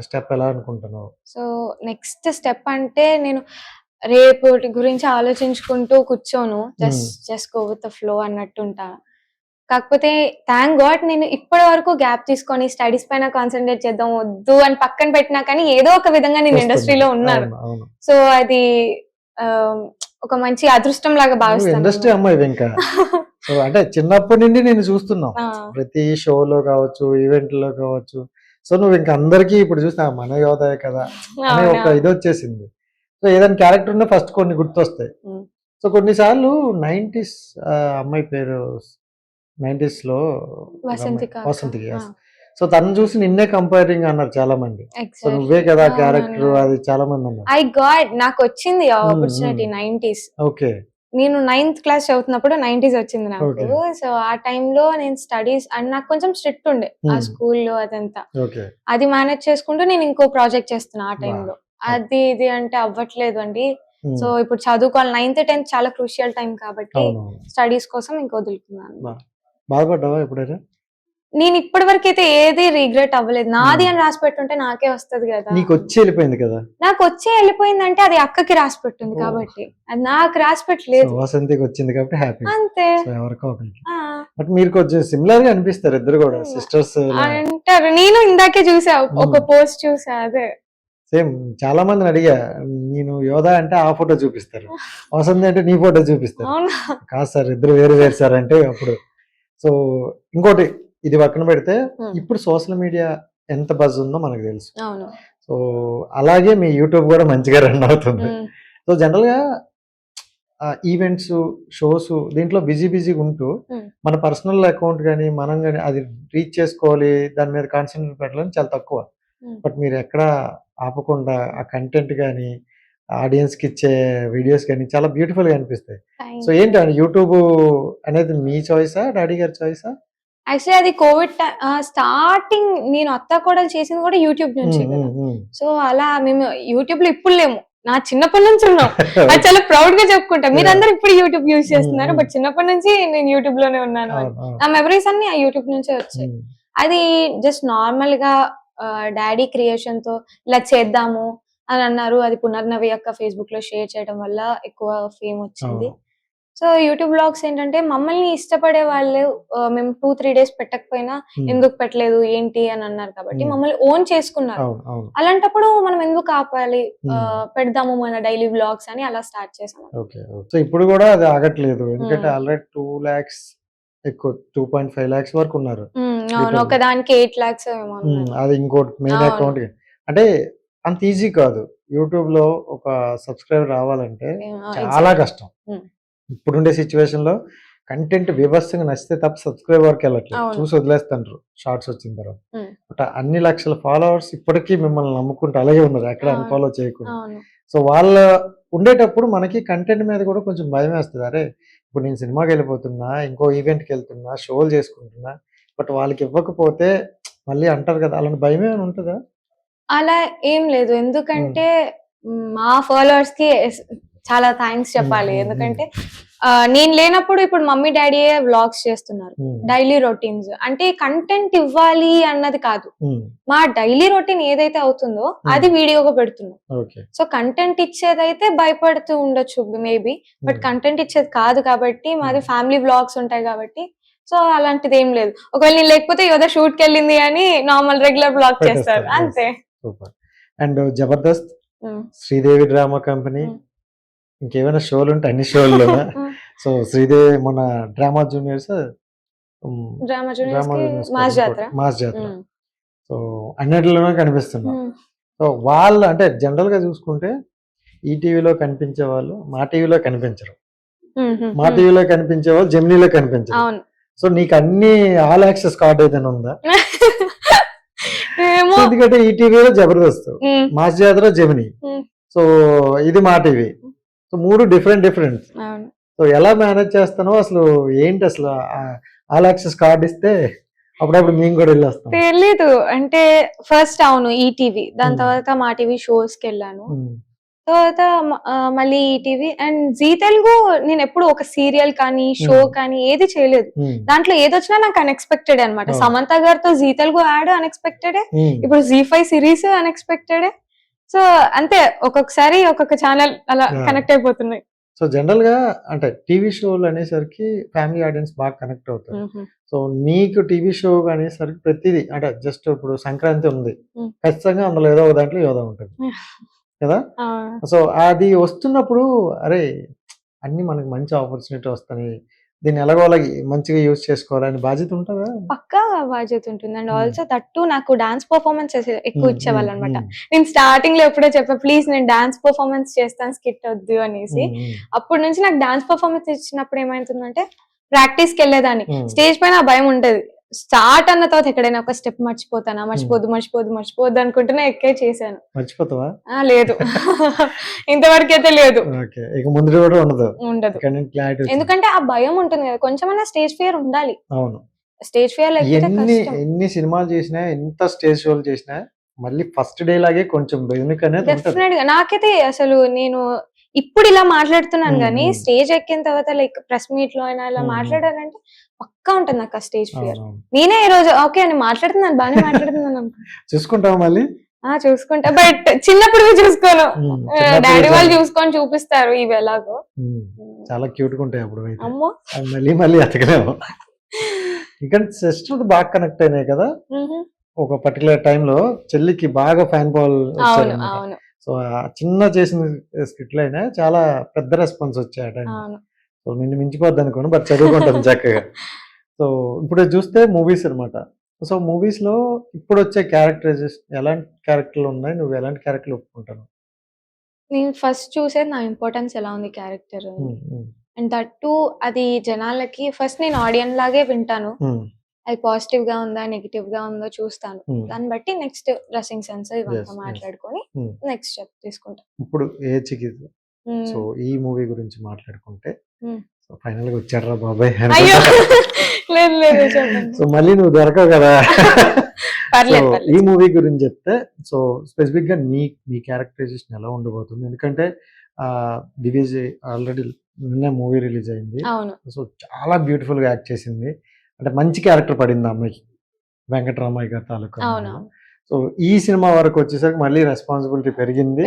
స్టెప్ ఎలా అనుకుంటున్నావు? సో నెక్స్ట్ స్టెప్ అంటే నేను రేపటి గురించి ఆలోచించుకుంటూ కూర్చోను, just go with the flow అన్నట్టుంటా. కాకపోతే థ్యాంక్ గాడ్ నేను ఇప్పటి వరకు గ్యాప్ తీసుకొని స్టడీస్ పైన కాన్సన్ట్రేట్ చేద్దాం వద్దు అని పక్కన పెట్టినా కానీ ఏదో ఒక విధంగా నేను ఇండస్ట్రీలో ఉన్నాను. సో అది ఒక మంచి అదృష్టం లాగా భావిస్తాను. ఇండస్ట్రీ అమ్మాయి ఇంకా అంటే చిన్నప్పటి నుండి నేను చూస్తున్నావు, ప్రతి షోలో కావచ్చు, ఈవెంట్ లో కావచ్చు. సో నువ్వు ఇంకా అందరికి ఇప్పుడు చూస్తా మన యోధే కదా అనే ఒక ఇది వచ్చేసింది. సో ఏదైనా క్యారెక్టర్ ఉన్నా ఫస్ట్ కొన్ని గుర్తొస్తాయి. సో కొన్నిసార్లు 90s అమ్మాయి పేరు 90s లో వసంతికి, సో తను చూసి నిన్నే కంపేరింగ్ అన్నారు చాలా మంది. సో నువ్వే కదా క్యారెక్టర్ అది చాలా మంది అన్నారు. ఐ గాట్ నాకు వచ్చింది ఆపర్చునిటీ 90s. ఓకే. నేను 9th క్లాస్ చదువుతున్నప్పుడు 90s వచ్చింది నాకు. సో ఆ టైంలో నేను స్టడీస్ అండ్ నాకు కొంచెం స్ట్రిక్ట్ ఉండే ఆ స్కూల్లో అదంతా. అది మేనేజ్ చేసుకుంటూ నేను ఇంకో ప్రాజెక్ట్ చేస్తున్నా ఆ టైంలో. అది ఇది అంటే అవ్వట్లేదు అండి. సో ఇప్పుడు చదువుకోవాలి 9th 10th చాలా క్రూషియల్ టైం కాబట్టి స్టడీస్ కోసం ఇంక వదులుకున్నాను. బాధపడ్డావా ఎప్పుడైనా? నేను ఇప్పటి వరకు అయితే ఏది రిగ్రెట్ అవ్వలేదు. నాది అని రాసి పెట్టుంటే నాకే వస్తది కదా. నీకు వచ్చి వెళ్ళిపోయింది కదా. నాకు వచ్చి వెళ్ళిపోయిందంటే అది అక్కకి రాసి పెట్టింది కాబట్టి అది నాకు రాసి పెట్టలేదు. వసంతికి వచ్చింది కాబట్టి హ్యాపీ అంతే. ఎవరికో ఒకరికి. బట్ మీరు కొంచెం సిమిలర్ గా అనిపిస్తారు ఇద్దరు కూడా సిస్టర్స్ అంటారు. నేను ఇందాకే చూసా ఒక పోస్ట్ చూసా అదే సేమ్. చాలా మందిని అడిగా, నేను యోధా అంటే ఆ ఫోటో చూపిస్తారు, వసంతి అంటే నీ ఫోటో చూపిస్తారు. కాదు సార్ ఇద్దరు వేరు వేరు సార్ అంటే అప్పుడు. సో ఇంకోటి ఇది పక్కన పెడితే ఇప్పుడు సోషల్ మీడియా ఎంత బజ్ ఉందో మనకు తెలుసు. సో అలాగే మీ యూట్యూబ్ కూడా మంచిగా రన్ అవుతుంది. సో జనరల్ గా ఈవెంట్స్ షోస్ దీంట్లో బిజీగా ఉంటూ మన పర్సనల్ అకౌంట్ కానీ మనం కానీ అది రీచ్ చేసుకోవాలి, దాని మీద కాన్సన్ట్రేట్ పెట్టాలని చాలా తక్కువ. బట్ మీరు ఎక్కడ ఆపకుండా ఆ కంటెంట్ కానీ ఆడియన్స్ కి ఇచ్చే వీడియోస్ కానీ చాలా బ్యూటిఫుల్ గా అనిపిస్తాయి. సో ఏంటి యూట్యూబ్ అనేది మీ చాయిసా డాడీ గారి చాయిసా? యాక్చువల్లీ అది కోవిడ్ స్టార్టింగ్ నేను అత్త కూడా చేసింది కూడా యూట్యూబ్ నుంచి. సో అలా మేము యూట్యూబ్ లో ఇప్పుడు లేము, నా చిన్నప్పటి నుంచి ఉన్నాం. అది చాలా ప్రౌడ్ గా చెప్పుకుంటాం. మీరందరూ ఇప్పుడు యూట్యూబ్ యూజ్ చేస్తున్నారు, బట్ చిన్నప్పటి నుంచి నేను యూట్యూబ్ లోనే ఉన్నాను. నా మెమరీస్ అన్ని ఆ యూట్యూబ్ నుంచే వచ్చాయి. అది జస్ట్ నార్మల్ గా డాడీ క్రియేషన్ తో ఇలా చేద్దాము అని అన్నారు. అది పునర్నవి యొక్క ఫేస్బుక్ లో షేర్ చేయడం వల్ల ఎక్కువ ఫేమ్ వచ్చింది. సో యూట్యూబ్ బ్లాగ్స్ ఏంటంటే మమ్మల్ని ఇష్టపడే వాళ్ళు మేము 2-3 days పెట్టకపోయినా ఎందుకు పెట్టలేదు ఏంటి అని అన్నారు కాబట్టి మమ్మల్ని ఓన్ చేసుకున్నారు. అలాంటప్పుడు మనం ఎందుకు ఆపాలి, పెడదాము మన డైలీ బ్లాగ్స్ అని అలా స్టార్ట్ చేసాము. సో ఇప్పుడు కూడా అది ఆగట్లేదు, ఎందుకంటే ఆల్రెడీ 2 lakhs ఎక్కువ 2.5 lakhs వరకు ఉన్నారు. ఒక దానికి 8 lakhs ఏమో. అది ఇంకోటి మెయిన్ అకౌంట్. అంటే అంత ఈజీ కాదు యూట్యూబ్ లో ఒక సబ్స్క్రైబర్ రావాలంటే, చాలా కష్టం. ఇప్పుడుండే సిచ్యువేషన్ లో కంటెంట్ వ్యవస్థగా నచ్చితే తప్ప సబ్స్క్రైబర్ కి వెళ్ళట్లేదు, చూసి వదిలేస్తుంటారు షార్ట్స్ వచ్చిన తర్వాత. బట్ అన్ని లక్షల ఫాలోవర్స్ ఇప్పటికీ మిమ్మల్ని నమ్ముకుంటూ అలాగే ఉన్నారు, ఎక్కడ అన్ఫాలో చేయకుండా. సో వాళ్ళ ఉండేటప్పుడు మనకి కంటెంట్ మీద కూడా కొంచెం భయం వేస్తుంది. అరే ఇప్పుడు నేను సినిమాకి వెళ్ళిపోతున్నా, ఇంకో ఈవెంట్కి వెళ్తున్నా, షోలు చేసుకుంటున్నా, బట్ వాళ్ళకి ఇవ్వకపోతే మళ్ళీ అంటారు కదా, అలాంటి భయం ఏమైనా ఉంటుందా? అలా ఏం లేదు, ఎందుకంటే మా ఫాలోవర్స్ కి చాలా థ్యాంక్స్ చెప్పాలి. ఎందుకంటే నేను లేనప్పుడు ఇప్పుడు మమ్మీ డాడీయే వ్లాగ్స్ చేస్తున్నారు, డైలీ రొటీన్స్. అంటే కంటెంట్ ఇవ్వాలి అన్నది కాదు, మా డైలీ రొటీన్ ఏదైతే అవుతుందో అది వీడియోగా పెడుతున్నాం. సో కంటెంట్ ఇచ్చేదైతే భయపడుతూ ఉండొచ్చు మేబీ, బట్ కంటెంట్ ఇచ్చేది కాదు కాబట్టి మాది ఫ్యామిలీ వ్లాగ్స్ ఉంటాయి కాబట్టి. సో అలాంటిది ఏం లేదు. ఒకవేళ నేను లేకపోతే యోధా షూట్ కి వెళ్ళింది అని నార్మల్ రెగ్యులర్ బ్లాగ్ చేస్తారు అంతే. And Jabardasth, Sridevi drama company, ఇంకేమైనా షోలు ఉంటే అన్ని షోల్లో. సో శ్రీదేవి మన డ్రామా జూనియర్స్ మాస్ జాతర, సో అన్నిటిలోనే కనిపిస్తున్నారు. సో వాళ్ళు అంటే జనరల్ గా చూసుకుంటే ఈ టీవీలో కనిపించే వాళ్ళు మా టీవీలో కనిపించరు, మా టీవీలో కనిపించే వాళ్ళు జెమినీలో కనిపించరు. సో నీకు అన్ని ఆల్ యాక్సెస్ కార్డ్ ఏదైనా ఉందా? ఎందుకంటే ఈ టీవీలో జబర్దస్త్, మాస్ జాతర జెమినీ, సో ఇది మా టీవీ. So 3 different. సో ఎలా మేనేజ్ చేస్తానో అసలు ఏంటి, అసలు ఆల్ యాక్సెస్ కార్డ్ ఇస్తే అప్పుడప్పుడు మేము కూడా వెళ్ళొస్తాం. తెలీదు అంటే ఫస్ట్ అవును ఈటీవీ, దాని తర్వాత మా టీవీ షోస్ కి వెళ్ళాను, తర్వాత మళ్ళీ ఈటీవీ అండ్ జీ తెలుగు. నేను ఎప్పుడు ఒక సీరియల్ కానీ షో కానీ ఏది చేయలేదు, దాంట్లో ఏదొచ్చినా నాకు అన్ఎక్స్పెక్టెడ్ అనమాట. సమంత గారితో జీ తెలుగు యాడ్ అన్ఎక్స్పెక్టెడ్, ఇప్పుడు Z5 సిరీస్ అన్ఎక్స్పెక్టెడ్. సో అంతే, ఒక్కొక్కసారి ఒక్కొక్క ఛానల్ అలా కనెక్ట్ అయిపోతున్నాయి. సో జనరల్ గా అంటే టీవీ షోలు అనేసరికి ఫ్యామిలీ ఆడియన్స్ బాగా కనెక్ట్ అవుతారు. సో నీకు టీవీ షో అనేసరికి ప్రతిదీ అంటే జస్ట్ ఇప్పుడు సంక్రాంతి ఉంది, ఖచ్చితంగా అందులో ఏదో ఒక దాంట్లో యోధా ఉంటుంది కదా. సో అది వస్తున్నప్పుడు అరే అన్ని మనకి మంచి ఆపర్చునిటీ వస్తాయి, దీన్ని ఎలాగో అలాగే మంచిగా యూజ్ చేసుకోవాలని బాధ్యత ఉంటుందా? పక్కా బాధ్యత ఉంటుంది. అండ్ ఆల్సో తట్టు నాకు డాన్స్ పర్ఫార్మెన్స్ ఎక్కువ ఇచ్చేవాళ్ళు అనమాట. నేను స్టార్టింగ్ లో ఎప్పుడో చెప్పా, ప్లీజ్ నేను డాన్స్ పర్ఫార్మెన్స్ చేస్తాను, స్కిట్ వద్దు అనేసి. అప్పటి నుంచి నాకు డాన్స్ పర్ఫార్మెన్స్ ఇచ్చినప్పుడు ఏమైతుందంటే ప్రాక్టీస్ కి వెళ్ళేదాన్ని, స్టేజ్ పైన భయం ఉంటది, స్టార్ట్ అన్న తర్వాత ఎక్కడైనా ఒక స్టెప్ మర్చిపోద్దు అనుకుంటూనే ఎక్కే చేశాను. మర్చిపోతావా? లేదు ఇంతవరకు అయితే లేదు. ఓకే, ఇక ముందు కూడా ఉండదు. క్లారిటీ, ఎందుకంటే ఆ భయం ఉంటుంది కదా, కొంచెమైనా స్టేజ్ ఫియర్ ఉండాలి. అవును, స్టేజ్ ఫియర్ ఎన్ని సినిమాలు చేసినా, ఎంత స్టేజ్ షోలు చేసినా మళ్ళీ ఫస్ట్ డే లాగే కొంచెం బెదినిక్ అనేది డెఫినెట్ గా. నాకైతే అసలు నేను ఇప్పుడు ఇలా మాట్లాడుతున్నాను కానీ స్టేజ్ ఎక్కిన తర్వాత లైక్ ప్రెస్ మీట్ లో అయినా ఇలా మాట్లాడాలంటే పక్కా ఉంటుంది నాకు ఆ స్టేజ్ ఫియర్. నేనే ఈ రోజు ఓకే అని మాట్లాడుతున్నాను, బాగానే మాట్లాడుతున్నాను చూసుకుంటావా మళ్ళీ? చూసుకుంటా, బట్ చిన్నప్పుడు చూసుకోను. డాడీ వాళ్ళు చూసుకొని చూపిస్తారు ఇవి ఎలాగో. చాలా క్యూట్ గా ఉంటాయి అప్పుడు. అమ్మో, మళ్ళీ అతకలేము. ఇంకా సిస్టర్ బాగా కనెక్ట్ అయినాయి కదా ఒక పర్టికులర్ టైంలో. చెల్లికి బాగా ఫ్యాన్ బాల్ వచ్చారు. సో చిన్న చేసిన స్కిట్లు అయినా చాలా పెద్ద రెస్పాన్స్ వచ్చాయి ఆ టైం. సో నిన్ను మించిపోద్ది అనుకోను, బట్ చదువుకుంటాను చక్కగా. సో ఇప్పుడు చూస్తే మూవీస్ అనమాట. సో మూవీస్ లో ఇప్పుడు వచ్చే క్యారెక్టరైజేషన్ ఎలాంటి క్యారెక్టర్లు ఉన్నాయి, నువ్వు ఎలాంటి క్యారెక్టర్లు ఒప్పుకుంటాను? నేను ఫస్ట్ చూసేది నా ఇంపార్టెన్స్ ఎలా ఉంది క్యారెక్టర్, అండ్ దట్ టు అది జనాలకి ఫస్ట్ నేను ఆడియన్స్ లాగే వింటాను. అది పాజిటివ్ గా ఉందా నెగిటివ్ గా ఉందో చూస్తాను. దాన్ని బట్టి నెక్స్ట్ డ్రెస్సింగ్ సెన్స్ ఇవంతా మాట్లాడుకొని నెక్స్ట్ స్టెప్ తీసుకుంటాను. ఇప్పుడు సో ఈ మూవీ గురించి మాట్లాడుకుంటే ఫైనల్ గా వచ్చాడరా బాబాయ్. సో మళ్ళీ నువ్వు దొరకవు కదా. ఈ మూవీ గురించి చెప్తే, సో స్పెసిఫిక్ గా మీ క్యారెక్టరైజేషన్ ఎలా ఉండబోతుంది? ఎందుకంటే దివ్య ఆల్రెడీ నిన్న మూవీ రిలీజ్ అయింది. సో చాలా బ్యూటిఫుల్ గా యాక్ట్ చేసింది. అంటే మంచి క్యారెక్టర్ పడింది అమ్మాయికి, వెంకటరామయ్య గారి తాలూకా. సో ఈ సినిమా వరకు వచ్చేసరికి మళ్ళీ రెస్పాన్సిబిలిటీ పెరిగింది.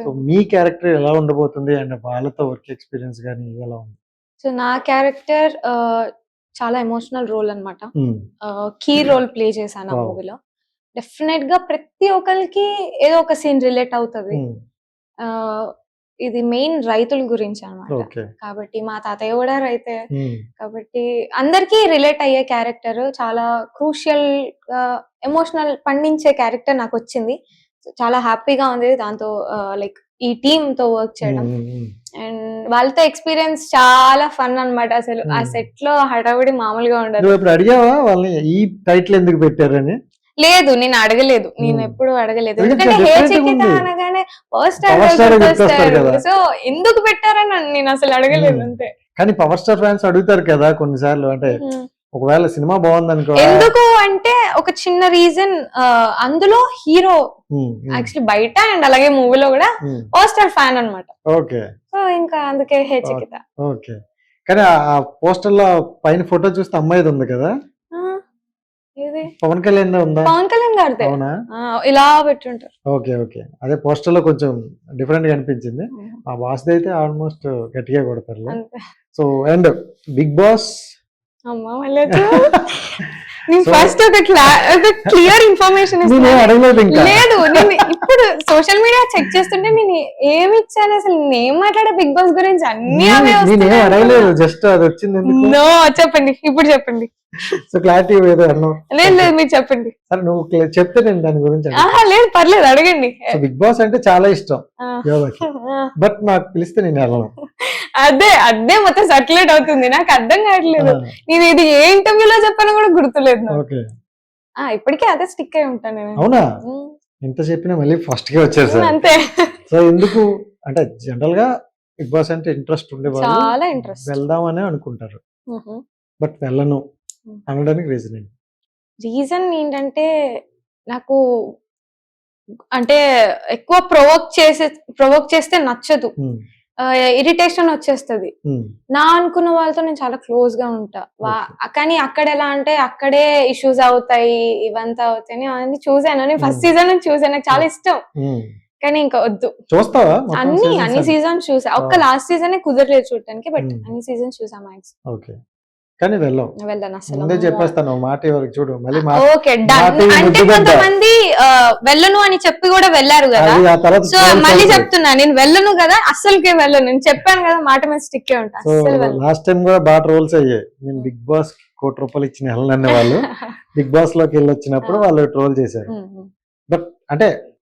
సో మీ క్యారెక్టర్ ఎలా ఉండబోతుంది అండ్ వాళ్ళతో వర్క్ ఎక్స్పీరియన్స్ గానీ ఎలా ఉంది? సో నా క్యారెక్టర్ చాలా ఎమోషనల్ రోల్ అన్నమాట. కీ రోల్ ప్లే చేశాను ఆ మూవీలో. డెఫినెట్ గా ప్రతి ఒక్కరికి ఏదో ఒక సీన్ రిలేట్ అవుతుంది. ఇది మెయిన్ రైతుల గురించి అన్నమాట. కాబట్టి మా తాతయ్య కూడా రైతే, కాబట్టి అందరికి రిలేట్ అయ్యే క్యారెక్టర్, చాలా క్రూషియల్ ఎమోషనల్ పండించే క్యారెక్టర్ నాకు వచ్చింది. చాలా హ్యాపీగా ఉంది దాంతో, లైక్ ఈ టీమ్ తో వర్క్ చేయడం. అండ్ వాళ్ళతో ఎక్స్పీరియన్స్ చాలా ఫన్ అన్నమాట. అసలు ఆ సెట్ లో హడావిడి మామూలుగా ఉండదు. అడిగావా వాళ్ళని ఈ టైటిల్ ఎందుకు పెట్టారని? లేదు, నేను అడగలేదు. నేను ఎప్పుడు అడగలేదు. ఎందుకంటే హే చికిత అనగానే ఫస్ట్ సో ఎందుకు పెట్టారని నేను అసలు అడగలేదు అంతే. కానీ పవర్ స్టార్ ఫ్యాన్స్ అడుగుతారు కదా కొన్నిసార్లు, అంటే ఒకవేళ సినిమా బాగుంది అనుకో. ఎందుకు అంటే ఒక చిన్న రీజన్, అందులో హీరో యాక్చువల్లీ బయట అండ్ అలాగే మూవీలో కూడా పవర్ స్టార్ ఫ్యాన్ అన్నమాట. ఓకే, సో ఇంకా అందుకే హే చికిత. ఓకే, కానీ ఆ పోస్టర్ లో పైన ఫోటో చూస్తే అమ్మాయిది ఉంది కదా, పవన్ కళ్యాణ్ ఉందా? పవన్ కళ్యాణ్ గారిదే. అవునా? ఇలా పెట్టుంటారు. ఓకే ఓకే, అదే పోస్టర్ లో కొంచెం డిఫరెంట్ గా అనిపించింది. ఆ బాస్ అయితే ఆల్మోస్ట్ గట్టిగా కొడతారు. So and Bigg Boss first ఒక క్లియర్ ఇన్ఫర్మేషన్ లేదు. నేను ఇప్పుడు సోషల్ మీడియా చెక్ చేస్తుంటే నేను ఏమి ఇచ్చాను అసలు, నేను మాట్లాడే బిగ్ బాస్ గురించి అన్ని అడగలేదు, జస్ట్ అది వచ్చింది. నో, చెప్పండి ఇప్పుడు చెప్పండి. సో క్లారిటీ ఏదో అన్నావు. లేదు లేదు, మీరు చెప్పండి. సరే నువ్వు చెప్తే నేను దాని గురించి. లేదు పర్లేదు, అడగండి. బిగ్ బాస్ అంటే చాలా ఇష్టం యోగాకి, బట్ నాకు పిలిస్తే నేను వెళ్ళను. అదే మొత్తం సర్క్యులేట్ అవుతుంది, నాకు అర్థం కావట్లేదు. నేను ఇది ఏ ఇంటర్వ్యూలో చెప్పాను కూడా గుర్తులేదు. ఇప్పటికే అదే స్టిక్ అయి ఉంటాను నేను. అవునా? ఎంత చెప్పినా మళ్ళీ ఫస్ట్ గా వచ్చారు సార్ అంతే. సో ఎందుకు అంటే జనరల్ గా బిగ్ బాస్ అంటే ఇంట్రెస్ట్ ఉండేవాళ్ళు, చాలా ఇంట్రెస్ట్, వెళ్దామనే అనుకుంటారు, బట్ వెళ్ళను అనడానికి రీజన్ ఏంటంటే నాకు అంటే ఎక్కువ ప్రొవోక్ చేస్తే నచ్చదు, ఇరిటేషన్ వచ్చేస్తుంది. నా అనుకున్న వాళ్ళతో నేను చాలా క్లోజ్ గా ఉంటా, కానీ అక్కడ ఎలా అంటే అక్కడే ఇష్యూస్ అవుతాయి, ఇవంతా అవుతాయి. అవన్నీ చూసాను, నేను ఫస్ట్ సీజన్ నుంచి చూసాను, నాకు చాలా ఇష్టం. కానీ ఇంకా వద్దు, అన్ని సీజన్స్ చూసా. ఒక్క లాస్ట్ సీజన్ కుదరలేదు చూడటానికి, బట్ అన్ని సీజన్స్ చూసా మ్యాక్స్. కానీ వెళ్ళను అసలు చెప్పేస్తాను మాట ఎవరికి చూడు మళ్ళీ. ఓకే అంటే కొంతమంది వెళ్ళను అని చెప్పి కూడా వెళ్ళారు కదా, సో మళ్ళీ చెప్తున్నా నేను వెళ్ళను కదా, అస్సలుకే వెళ్ళను. నేను చెప్పాను కదా, మాట మీద స్టిక్ ఉంటా. లాస్ట్ టైం కూడా బాగా ట్రోల్స్ అయ్యాయి. నేను బిగ్ బాస్ ₹1 ఇచ్చిన వెళ్ళనన్న వాళ్ళు బిగ్ బాస్ లోకి వెళ్ళి వచ్చినప్పుడు వాళ్ళు ట్రోల్ చేశారు. బట్ అంటే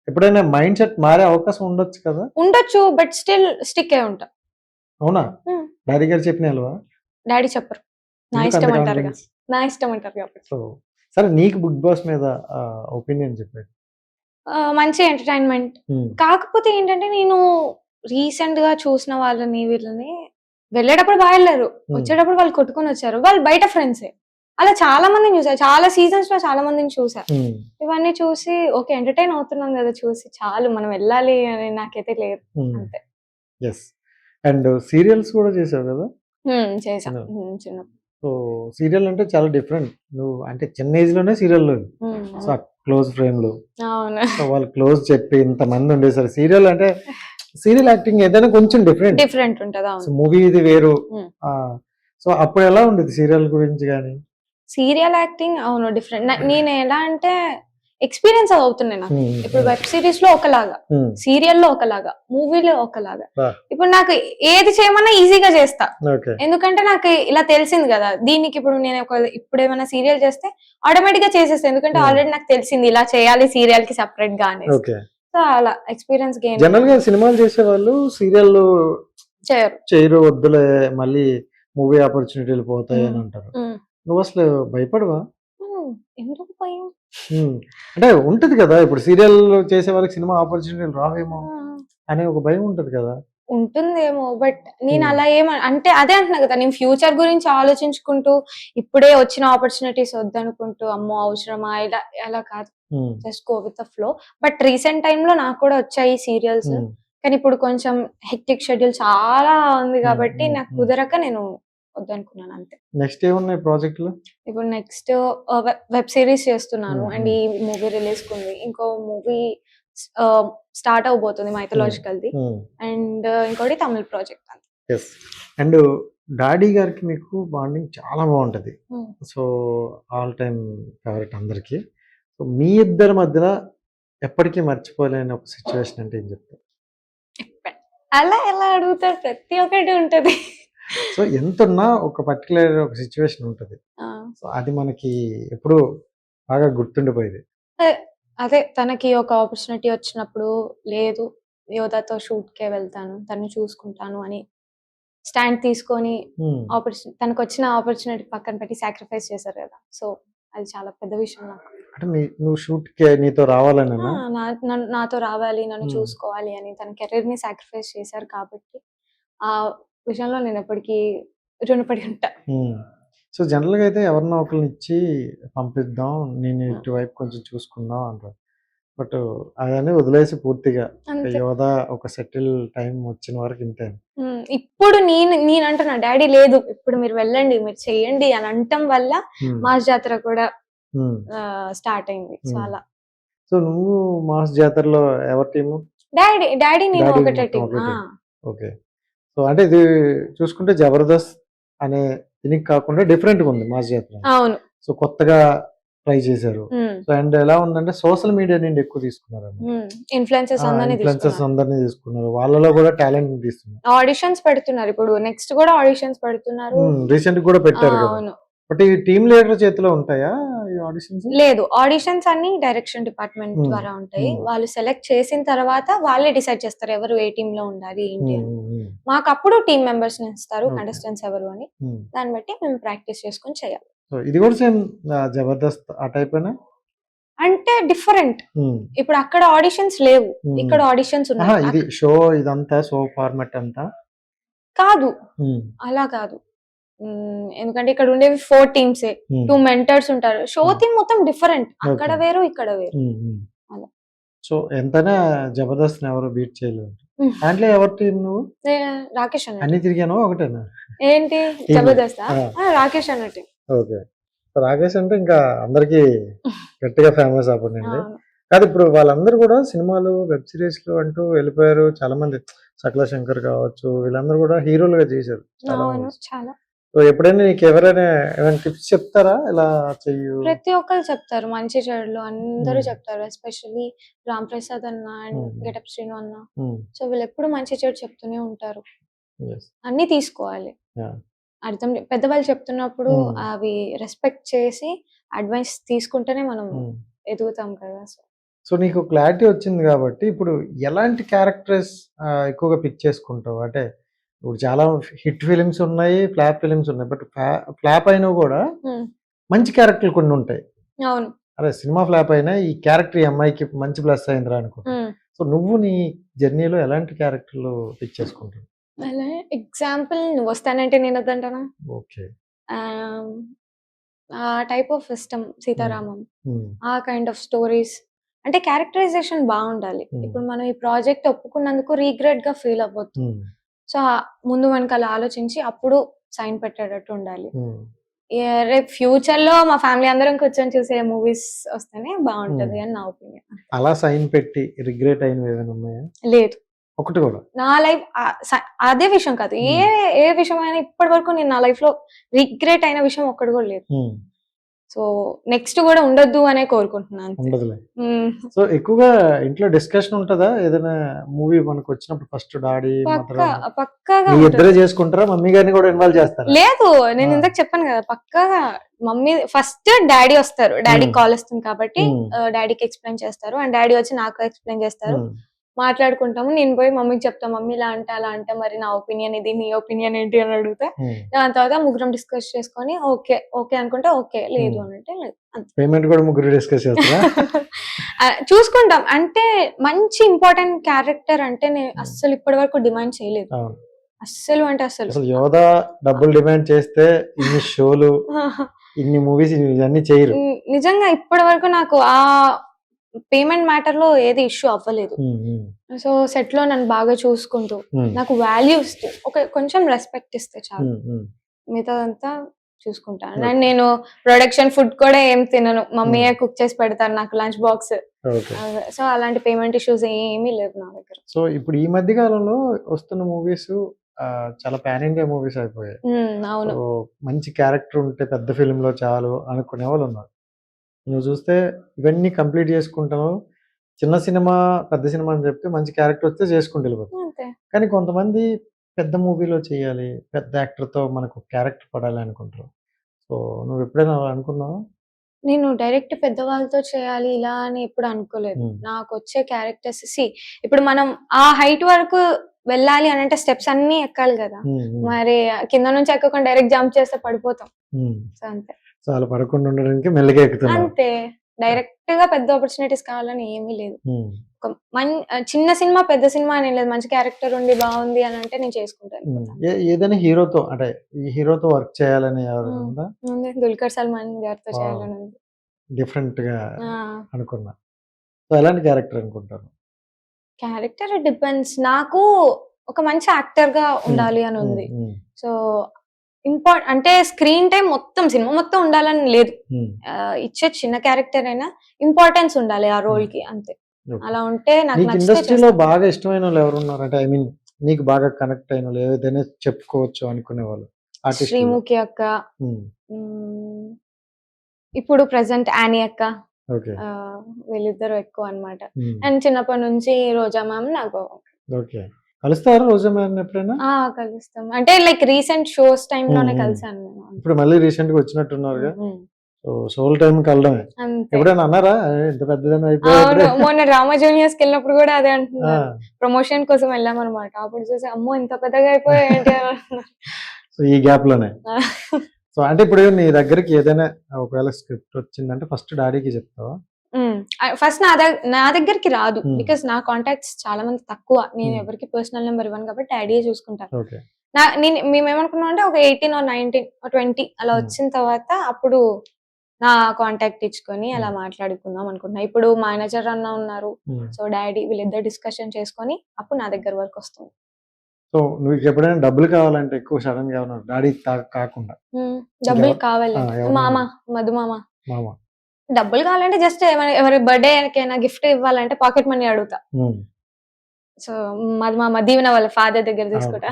ఎప్పుడైనా మైండ్ సెట్ మారే అవకాశం ఉండొచ్చు కదా? ఉండొచ్చు, బట్ స్టిల్ స్టిక్ అయి ఉంటా. అవునా? డాడీ గారు చెప్పిన వెళ్ళవా? డాడీ చెప్పరు, నా ఇష్టం అంటారు. నా ఇష్టం అంటారు కాబట్టి. సో సరే, నీకు బిగ్ బాస్ మీద ఒపీనియన్ చెప్పాడు. మంచి ఎంటర్టైన్మెంట్. కాకపోతే ఏంటంటే నేను రీసెంట్ గా చూసిన వాళ్ళని వీళ్ళని వెళ్ళేటప్పుడు బాగా వెళ్ళారు, వచ్చేటప్పుడు వాళ్ళు కొట్టుకొని వచ్చారు. వాళ్ళు బయట ఫ్రెండ్సే. అలా చాలా మందిని చూసారు, చాలా సీజన్స్ లో చాలా మందిని చూసారు. ఇవన్నీ చూసి ఓకే ఎంటర్టైన్ అవుతున్నాం కదా చూసి, చాలు మనం వెళ్ళాలి అని నాకైతే లేదు అంతే. ఎస్. అండ్ సీరియల్స్ కూడా చేసావు కదా? చేసాం చిన్నప్పుడు. సో సీరియల్ అంటే చాలా డిఫరెంట్. నువ్వు అంటే చిన్న ఏజ్ లోనే సీరియల్, సో క్లోజ్ ఫ్రేమ్ లో అవును, సో వాళ్ళు క్లోజ్ చెప్పి ఇంతమంది ఉండేసారు. సీరియల్ అంటే సీరియల్ యాక్టింగ్ ఏదైనా కొంచెం డిఫరెంట్ డిఫరెంట్ ఉంటది. మూవీ ఇది వేరు. సో అప్పుడు ఎలా ఉండేది సీరియల్ గురించి కానీ? సీరియల్ యాక్టింగ్ అవును డిఫరెంట్. నేను ఎలా అంటే ఎక్స్పీరియన్స్ అవుతున్నాయి నాకు. ఇప్పుడు వెబ్ సిరీస్ లో ఒకలాగా, సీరియల్ లో ఒకలాగా, మూవీలో ఒకలాగా. ఇప్పుడు నాకు ఏది చేయమన్నా ఈజీగా చేస్తా, ఎందుకంటే నాకు ఇలా తెలిసింది కదా. దీనికి ఇప్పుడు నేను ఇప్పుడు ఏమైనా సీరియల్ చేస్తే ఆటోమేటిక్ గా చేసేస్తాను, ఎందుకంటే ఆల్రెడీ నాకు తెలిసింది ఇలా చేయాలి సీరియల్ కి సెపరేట్ గా అనేసి. సో అలా ఎక్స్పీరియన్స్ గెయిన్. జనరల్ గా సినిమాలు చేసే వాళ్ళు సీరియల్ చేయరు, వద్దులే మళ్ళీ మూవీ ఆపర్చునిటీలు పోతాయి అని అంటారు. నువ్వు అసలు భయపడవా? ఎందుకు భయం? అంటే ఉంటది కదా, ఇప్పుడు సీరియల్ చేసే వాళ్ళకి సినిమా ఆపర్చునిటీలు రావేమో అనే ఒక భయం ఉంటది కదా. ఉంటుందేమో, బట్ నేను అలా అంటే అదే అంటున్నా కదా, నేను ఫ్యూచర్ గురించి ఆలోచించుకుంటూ ఇప్పుడే వచ్చిన ఆపర్చునిటీస్ వద్దనుకుంటూ అమ్మో అవసరమా ఇలా అలా కాదు, just go with the flow. But recent time లో నాకు కూడా వచ్చాయి సీరియల్స్, కానీ ఇప్పుడు కొంచెం హెక్టిక్ షెడ్యూల్ చాలా ఉంది కాబట్టి నాకు కుదరక నేను వద్దనుకున్నాను అంతే. నెక్స్ట్ ఏమున్నాయి ప్రాజెక్టులు? ఇప్పుడు నెక్స్ట్ వెబ్ సిరీస్ చేస్తున్నాను, అండ్ ఈ మూవీ రిలీజ్ కుంది. ఇంకో మూవీ స్టార్ట్ అవబోతుంది మైథలాజికల్ ది, అండ్ ఇంకోటి తమిళ ప్రాజెక్ట్. అండ్ డాడీ గారికి మీకు బాండింగ్ చాలా బాగుంటది, సో ఆల్ టైమ్ ఫేవరెట్ అందరికి. సో మీ ఇద్దరి మధ్యన ఎప్పటికీ మర్చిపోలేని ఒక సిచ్యువేషన్ అంటే ఏం చెప్తారు? అలా ఎలా అడుగుతారు, ప్రతి ఒక్కటి ఉంటది. సో ఎంతున్నా ఒక పర్టికులర్ ఒక సిచ్యువేషన్ ఉంటది, సో అది మనకి ఎప్పుడు బాగా గుర్తుండిపోయేది. అదే తనకి ఒక ఆపర్చునిటీ వచ్చినప్పుడు, లేదు యోధాతో షూట్ కే వెళ్తాను, తను చూసుకుంటాను అని స్టాండ్ తీసుకొని తనకు వచ్చిన ఆపర్చునిటీ పక్కన పెట్టి సాక్రిఫైస్ చేశారు కదా. సో అది చాలా పెద్ద విషయం నాకు. అంటే నువ్వు షూట్ కే నీతో రావాలని, నాతో రావాలి, నన్ను చూసుకోవాలి అని తన కెరీర్ ని సాక్రిఫైస్ చేశారు కాబట్టి ఆ విషయంలో నేను ఎప్పటికీ రుణపడి ఉంటా. సో జనరల్ గా అయితే ఎవరినో ఒకరిని ఇచ్చి పంపిద్దాం, నేను ఇటువైపు కొంచెం చూసుకుందాం అంటారు, బట్ అదని వదిలేసి పూర్తిగా యోధా ఒక సెటిల్ టైం వచ్చిన వరకు ఇంతే. ఇప్పుడు నేను అంటున్నా డాడీ లేదు ఇప్పుడు మీరు వెళ్ళండి, మీరు చెయ్యండి అని అంటం వల్ల మాస్ జాతర కూడా స్టార్ట్ అయింది. సో అలా. సో నువ్వు మాస్ జాతరలో ఎవరి టీము? డాడీ నేను ఒకటే టీం. ఓకే. సో అంటే ఇది చూసుకుంటే జబర్దస్త్ అనే దీనికి కాకుండా డిఫరెంట్ గా ఉంది మాస్ జాతర. అవును. సో కొత్తగా ట్రై చేశారు. సో అండ్ ఎలా ఉందంటే సోషల్ మీడియా నుండి ఎక్కువ తీసుకున్నారు, ఇన్ఫ్లుయెన్సర్స్ అందరినీ తీసుకున్నారు, వాళ్ళలో కూడా టాలెంట్ తీస్తున్నారు, ఆడిషన్స్ పెడుతున్నారు. ఇప్పుడు నెక్స్ట్ కూడా ఆడిషన్స్ పెడుతున్నారు, రీసెంట్ కూడా పెట్టారు కదా. బట్ ఈ టీమ్ లీడర్ చేతిలో ఉంటాయా ఈ ఆడిషన్స్? లేదు, ఆడిషన్స్ అన్ని డైరెక్షన్ డిపార్ట్మెంట్ ద్వారా ఉంటాయి. వాళ్ళు సెలెక్ట్ చేసిన తర్వాత వాళ్ళే డిసైడ్ చేస్తారు ఎవరు ఏ టీమ్ లో ఉండాలి ఏంటి అని. మాకు అప్పుడు టీమ్ మెంబర్స్ ఇస్తారు, కంటెస్టెంట్స్ ఎవరు అని, దాన్ని బట్టి మేము ప్రాక్టీస్ చేసుకొని చేయాలి. ఇది కూడా సేమ్ జబర్దస్త్ ఆ టైప్ అంటే డిఫరెంట్. ఇప్పుడు అక్కడ ఆడిషన్స్ లేవు, ఇక్కడ ఆడిషన్స్ ఉన్నాయి. ఇది షో ఇదంతా షో ఫార్మాట్ అంతా కాదు, అలా కాదు. ఎందుకంటే ఇక్కడ ఉండేవి 4 టీమ్సే, 2 మెంటర్స్ ఉంటారు. షో థీమ్ మొత్తం డిఫరెంట్, అక్కడ వేరు ఇక్కడ వేరు అలా. సో ఎంతైనా జబర్దస్త్ ఎవరు బీట్ చేయలేదు. దాంట్లో ఎవరి టీం నువ్వు? రాకేష్ అన్న. అన్ని తిరిగాను ఒకటేనా? ఏంటి జబర్దస్త్? రాకేష్ అన్న టీం. ఓకే. రాకేష్ అంటే ఇంకా అందరికి గట్టిగా ఫేమస్ అవ్వండి. కాదు ఇప్పుడు వాళ్ళందరూ కూడా సినిమాలు వెబ్ సిరీస్ లు అంటూ వెళ్ళిపోయారు. చాలా మంది సకల శంకర్ కావచ్చు, వీళ్ళందరూ కూడా హీరోలుగా చేశారు చాలా. సో ఎప్పుడైనా నీకు ఎవరైనా ఏమైనా టిప్స్ చెప్తారా ఇలా చెయ్యు? ప్రతి ఒక్కరు చెప్తారు, మంచి చెడులు అందరూ చెప్తారు. ఎస్పెషల్లీ రామ్ ప్రసాద్ అన్న అండ్ గెటప్ శ్రీను అన్న. సో వీళ్ళు ఎప్పుడు మంచి చెడు చెప్తూనే ఉంటారు. అన్ని తీసుకోవాలి, అర్థం. పెద్దవాళ్ళు చెప్తున్నప్పుడు అవి రెస్పెక్ట్ చేసి అడ్వైస్ తీసుకుంటేనే మనం ఎదుగుతాం కదా. సో నీకు క్లారిటీ వచ్చింది కాబట్టి ఇప్పుడు ఎలాంటి క్యారెక్టర్స్ ఎక్కువగా పిక్ చేసుకుంటావు? అంటే ఇప్పుడు చాలా హిట్ ఫిలిమ్స్ ఉన్నాయి, ఫ్లాప్ ఫిలిమ్స్ ఉన్నాయి, బట్ ఫ్లాప్ అయినా కూడా మంచి క్యారెక్టర్లు కొన్ని ఉంటాయి. అవును. అరే సినిమా ఫ్లాప్ అయినా ఈ క్యారెక్టర్ ఈ అమ్మాయికి మంచి ప్లస్ అయిందిరా అనుకుంటా. సో నువ్వు నీ జర్నీలో ఎలాంటి క్యారెక్టర్లు పిక్ చేసుకుంటావు? అలా ఎగ్జాంపుల్ నువ్వు వస్తానంటే నేను వద్దంటానా? ఓకే. ఆ టైప్ ఆఫ్ ఇష్టం సీతారామం. ఆ కైండ్ ఆఫ్ స్టోరీస్ అంటే క్యారెక్టరైజేషన్ బాగుండాలి. ఇప్పుడు మనం ఈ ప్రాజెక్ట్ ఒప్పుకున్నందుకు రీగ్రెట్ గా ఫీల్ అవ్వద్దు. సో ముందు వెనకాల ఆలోచించి అప్పుడు సైన్ పెట్టేటట్టు ఉండాలి. రేపు ఫ్యూచర్ లో మా ఫ్యామిలీ అందరం కూర్చొని చూసే మూవీస్ వస్తేనే బాగుంటది అని నా ఒపీనియన్. అలా సైన్ పెట్టి రిగ్రెట్ అయినవి ఏమైనా ఉన్నాయా? లేదు, ఒకటి కూడా. నా లైఫ్ అదే విషయం కాదు, ఏ విషయం అయినా ఇప్పటి వరకు నేను నా లైఫ్ లో రిగ్రెట్ అయిన విషయం ఒక్కటి కూడా లేదు. సో నెక్స్ట్ కూడా ఉండొద్దు అనే కోరుకుంటున్నాను. ఉండదులే. సో ఎక్కువగా ఇంట్లో డిస్కషన్ ఉంటదా ఏదైనా మూవీ మనకు వచ్చినప్పుడు? ఫస్ట్ డాడీ పక్కాగా ఇద్దరే చేసుకుంటారా, మమ్మీ గారిని కూడా ఇన్వాల్వ్ చేస్తారా? లేదు, నేను ఇందాక చెప్పాను కదా, పక్కాగా మమ్మీ ఫస్ట్ డాడీ వస్తారు. డాడీ కాల్ వస్తుంది కాబట్టి డాడీకి ఎక్స్ప్లెయిన్ చేస్తారు, అండ్ డాడీ వచ్చి నాకు ఎక్స్ప్లెయిన్ చేస్తారు. మాట్లాడుకుంటాము. నేను పోయి మమ్మీకి చెప్తా, మమ్మీ ఇలా అంటే అలా అంటే మరి నా ఒపీనియన్ ఇది, నీ ఒపీనియన్ ఏంటి అని అడుగుతా. దాని తర్వాత ముగ్గురం డిస్కస్ చేసుకొని ఓకే ఓకే అనుకుంటే ఓకే, లేదు అని అంటే లేదు. పేమెంట్ కూడా ముగ్గురు డిస్కస్ చేస్తారా? చూసుకుంటాం. అంటే మంచి ఇంపార్టెంట్ క్యారెక్టర్ అంటే నేను అస్సలు ఇప్పటి వరకు డిమాండ్ చేయలేదు. అస్సలు అంటే అస్సలు యోధా డబ్బులు డిమాండ్ చేస్తే ఇన్ని షోలు ఇన్ని మూవీస్ ఇవన్నీ చేయరు. నిజంగా ఇప్పటి వరకు నాకు ఆ పేమెంట్ మ్యాటర్ లో ఏది ఇష్యూ అవ్వలేదు. సో సెట్ లో నన్ను బాగా చూసుకుంటూ నాకు వాల్యూ ఇస్తూ కొంచెం రెస్పెక్ట్ ఇస్తే చాలు, మిగతాదంతా చూసుకుంటాను. అండ్ నేను ప్రొడక్షన్ ఫుడ్ కూడా ఏం తినను, మమ్మీయే కుక్ చేసి పెడతారు నాకు లంచ్ బాక్స్. సో అలాంటి పేమెంట్ ఇష్యూస్ ఏమీ లేవు నా దగ్గర. సో ఇప్పుడు ఈ మధ్య కాలంలో వస్తున్న మూవీస్ చాలా పాన్ ఇండియా మూవీస్ అయిపోయాయి. అవును, మంచి క్యారెక్టర్ ఉంటే పెద్ద ఫిల్మ్ లో చాలు అనుకునే వాళ్ళు ఉన్నారు. నువ్వు చూస్తే ఇవన్నీ కంప్లీట్ చేసుకుంటావు, చిన్న సినిమా పెద్ద సినిమా అని చెప్తే మంచి క్యారెక్టర్ వస్తే చేసుకుంటూ వెళ్ళిపోతాం. కానీ కొంతమంది పెద్ద మూవీలో చేయాలి, పెద్ద యాక్టర్ తో మనకు క్యారెక్టర్ పడాలి అనుకుంటారు. సో నువ్వు ఎప్పుడైనా అనుకున్నావా? నేను డైరెక్ట్ పెద్దవాళ్ళతో చేయాలి ఇలా అని ఎప్పుడు అనుకోలేదు. నాకు వచ్చే క్యారెక్టర్స్ ఇప్పుడు మనం ఆ హైట్ వరకు వెళ్ళాలి అని అంటే స్టెప్స్ అన్ని ఎక్కాలి కదా, మరి కింద నుంచి ఎక్కకుండా డైరెక్ట్ జంప్ చేస్తే పడిపోతాం. సో అంతే, చాలా పడకుండా ఉండడానికి మెల్లగా ఎక్కుతాం అంతే. డైరెక్ట్ గా పెద్ద ఆపర్చునిటీస్ కావాలని ఏమీ లేదు. చిన్న సినిమా పెద్ద సినిమా అని లేదు, మంచి క్యారెక్టర్ ఉండి బాగుంది అని అంటే నేను చేసుకుంటాను. ఏదైనా హీరోతో అంటే ఈ హీరోతో వర్క్ చేయాలని దుల్కర్ సల్మాన్ గారితో చేయాలని ఉంది. డిఫరెంట్ గా అనుకున్నా. సో ఎలాంటి క్యారెక్టర్ అనుకుంటారు? Character depends. నాకు ఒక మంచి యాక్టర్ గా ఉండాలి అని ఉంది. సో అంటే స్క్రీన్ టైం మొత్తం సినిమా మొత్తం ఉండాలని లేదు, ఇచ్చే చిన్న క్యారెక్టర్ అయినా ఇంపార్టెన్స్ ఉండాలి ఆ రోల్ కి, అంతే. అలా ఉంటే నాకు ఇండస్ట్రీలో బాగా ఇష్టమైన వాళ్ళు ఎవరు ఉన్నారు అంటే, ఐ మీన్ నీకు బాగా కనెక్ట్ అయిన వాళ్ళు ఏదైనా చెప్పుకోవచ్చు అనుకునే వాళ్ళు? శ్రీముఖి అక్క, ఇప్పుడు ప్రెసెంట్ యానీ అక్క, వీళ్ళిద్దరు ఎక్కువ అన్నమాట. అండ్ చిన్నప్పటి నుంచి రోజా మ్యామ్ నాకు. కలుస్తారా రోజా మ్యామ్ ఎప్పుడైనా? కలుస్తాం, అంటే లైక్ రీసెంట్ షోస్ టైమ్ లోనే కలిసాను నేను. ఇప్పుడు మళ్ళీ రీసెంట్ గా వచ్చినట్టున్నారు, సోల్ టైం కలడమే. ఎప్పుడైనా అన్నారా ఇంత పెద్దదని అయిపోయింది? మొన్న రామా జూనియర్స్ కి వెళ్ళినప్పుడు కూడా అదే అంటున్నారు, ప్రమోషన్ కోసం వెళ్ళాం అనమాట. అప్పుడు చూసి అమ్మో ఇంత పెద్దగా అయిపోయాయి ఏంటి అని. సో ఈ గ్యాప్ లోనే. సో అంటే ఇప్పుడు నీ దగ్గరికి ఏదైనా ఒకవేళ స్క్రిప్ట్ వచ్చిందంటే ఫస్ట్ డాడీకి చెప్తావా? ఫస్ట్ నా దగ్గరికి రాదు, బికాస్ నా కాంటాక్ట్స్ చాలా మంది తక్కువ. నేను ఎవరికి పర్సనల్ నెంబర్ ఇవ్వను కాబట్టి డాడీ చూసుకుంటాను. మేమేమనుకున్నాం అంటే ఒక 18 or 19 or 20 అలా వచ్చిన తర్వాత అప్పుడు నా కాంటాక్ట్ ఇచ్చుకొని అలా మాట్లాడుకుందాం అనుకుంటున్నా. ఇప్పుడు మేనేజర్ అన్న ఉన్నారు, సో డాడీ వీళ్ళిద్దరు డిస్కషన్ చేసుకొని అప్పుడు నా దగ్గర వరకు వస్తుంది. సో నువ్వు ఎప్పుడైనా డబ్బులు కావాలంటే ఎక్కువ సడన్ గా డాడీ కాకుండా డబ్బులు కావాలి, మామ మధు మామ డబ్బులు కావాలంటే జస్ట్ ఎవరి బర్త్డే కైనా గిఫ్ట్ ఇవ్వాలంటే పాకెట్ మనీ అడుగుతా. సో మధు మామ దీవెన వాళ్ళ ఫాదర్ దగ్గర తీసుకుంటా.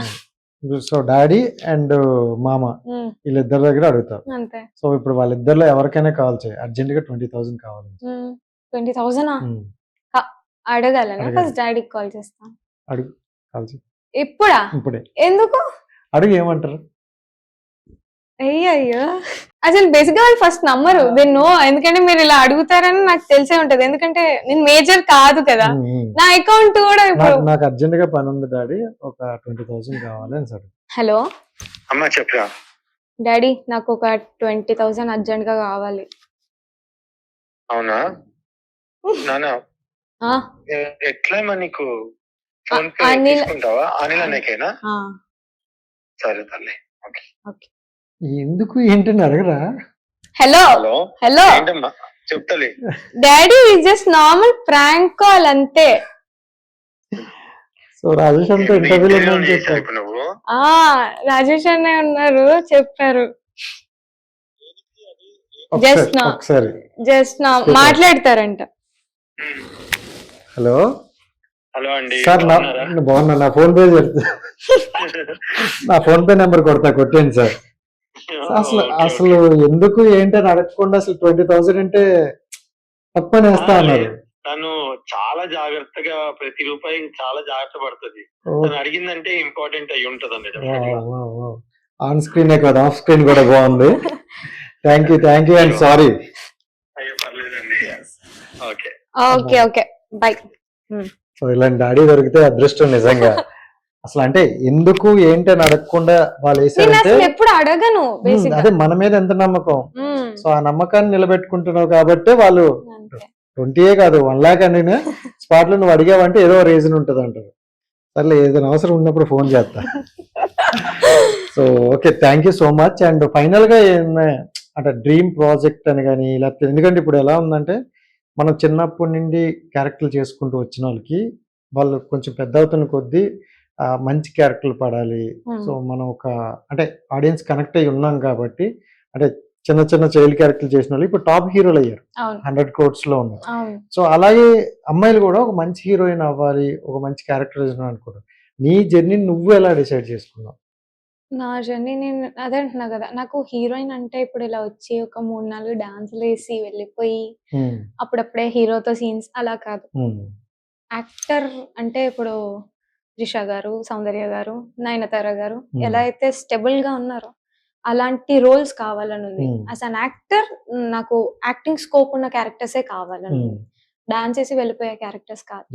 సో డాడీ అండ్ మామ వీళ్ళిద్దరి దగ్గర అడుగుతారు అంతే. సో ఇప్పుడు వాళ్ళిద్దరిలో ఎవరికైనా కాల్ చేయి, అర్జెంట్ గా 20,000 కావాలి. 20,000 అడగాలనా? ఫస్ట్ డాడీకి కాల్ చేస్తా. అడుగు, కాల్ చేయి. ఇప్పుడా? ఇప్పుడే. ఎందుకు? అడుగు, ఏమంటారు? అయ్యో అసలు బేసిక్ గా వాళ్ళు ఫస్ట్ నమ్మరు, దే నో. ఎందుకంటే మీరు ఇలా అడుగుతారని నాకు తెలిసే ఉంటది, ఎందుకంటే నేను మేజర్ కాదు కదా. నా అకౌంట్ కూడా ఇప్పుడు నాకు అర్జెంట్ గా పని ఉంది డాడీ, ఒక 20,000 కావాలి అని సార్. హలో అమ్మా చెప్పరా? డాడీ నాకు ఒక 20,000 అర్జెంట్ గా కావాలి. అవునా నాన్న ఆ, ఎట్లా మరి నీకు ఫోన్ పే అనిల్ తీసుకుంటావా అనిల్ అన్నయ్యకేనా? ఆ, సరే తల్లి. ఓకే. ఎందుకు ఏంటని అడగరా? హలో హలో హలో ఏంటమ్మా చెప్తలే. Daddy just normal prank call అంతే. సో రాజేష్ అంతా ఇంటర్వ్యూలో ఉందని చేశావు చెప్పారు. ఇప్పుడు నువ్వు? ఆ రాజేష్ అన్నయ్య ఉన్నారు, చెప్పారు. Just now. ఒకసారి జస్ట్ నా Speak up. మాట్లాడతారంట. హలో హలో అండి సార్, బాగున్నారా? బాగున్నా. నా ఫోన్ పే చెప్తా, నా ఫోన్ పే నెంబర్ కొట్టండి సార్. అసలు ఓకే, అసలు ఎందుకు ఏంటని అడగకుండా అసలు 20,000 అంటే తప్పని వేస్తా అన్నారు. తను చాలా జాగ్రత్తగా ప్రతి రూపాయి చాలా జాగ్రత్త పడుతుంది. తను అడిగిందంటే ఇంపార్టెంట్ అయి ఉంటది అండి. ఆన్ స్క్రీనే కాదు, ఆఫ్ స్క్రీన్ కూడా బాగుంది. Thank you and sorry. అయ్యో పర్లేదండి. Okay okay okay by. So ఇలాంటి డాడీ దొరికితే అదృష్టం నిజంగా. అసలు అంటే ఎందుకు ఏంటని అడగకుండా వాళ్ళు నేను వేసారంటే అసలు ఎప్పుడు అడగను బేసిక్ అదే మన మీద ఎంత నమ్మకం. సో ఆ నమ్మకాన్ని నిలబెట్టుకుంటున్నావు కాబట్టి వాళ్ళు 20 కాదు 1 lakh అని స్పాట్ లో నువ్వు అడిగావంటే ఏదో రీజన్ ఉంటది అంటారు. సర్లే, ఏదైనా అవసరం ఉన్నప్పుడు ఫోన్ చేస్తా. So okay, thank you so much. And final గా ఏమైనా అంటే డ్రీమ్ ప్రాజెక్ట్ అని కానీ, లేకపోతే ఎందుకంటే ఇప్పుడు ఎలా ఉందంటే మనం చిన్నప్పటి నుండి క్యారెక్టర్లు చేసుకుంటూ వచ్చిన వాళ్ళకి వాళ్ళు కొంచెం పెద్ద అవుతున్న కొద్దీ మంచి క్యారెక్టర్లు పడాలి. సో మనం ఒక అంటే ఆడియన్స్ కనెక్ట్ అయ్యి ఉన్నాం కాబట్టి, అంటే చిన్న చిన్న చైల్డ్ క్యారెక్టర్లు చేసిన వాళ్ళు ఇప్పుడు టాప్ హీరోలు అయ్యారు, 100 crores లో ఉన్నారు. సో అలాగే అమ్మాయిలు కూడా ఒక మంచి హీరోయిన్ అవ్వాలి, ఒక మంచి క్యారెక్టర్ అనుకుంటారు. నీ జర్నీ నువ్వు ఎలా డిసైడ్ చేసుకున్నావు? నా జర్నీ నేను అదే అంటున్నా కదా, నాకు హీరోయిన్ అంటే ఇప్పుడు ఇలా వచ్చి ఒక 3-4 డాన్సులు వేసి వెళ్ళిపోయి అప్పుడప్పుడే హీరోతో సీన్స్ అలా కాదు. యాక్టర్ అంటే ఇప్పుడు త్రిష గారు, సౌందర్య గారు, నయనతార గారు ఎలా అయితే స్టెబుల్ గా ఉన్నారో అలాంటి రోల్స్ కావాలని ఉంది. యాజ్ అన్ యాక్టర్ నాకు యాక్టింగ్ స్కోప్ ఉన్న క్యారెక్టర్సే కావాలని ఉంది, డాన్స్ చేసి వెళ్ళిపోయే క్యారెక్టర్స్ కాదు.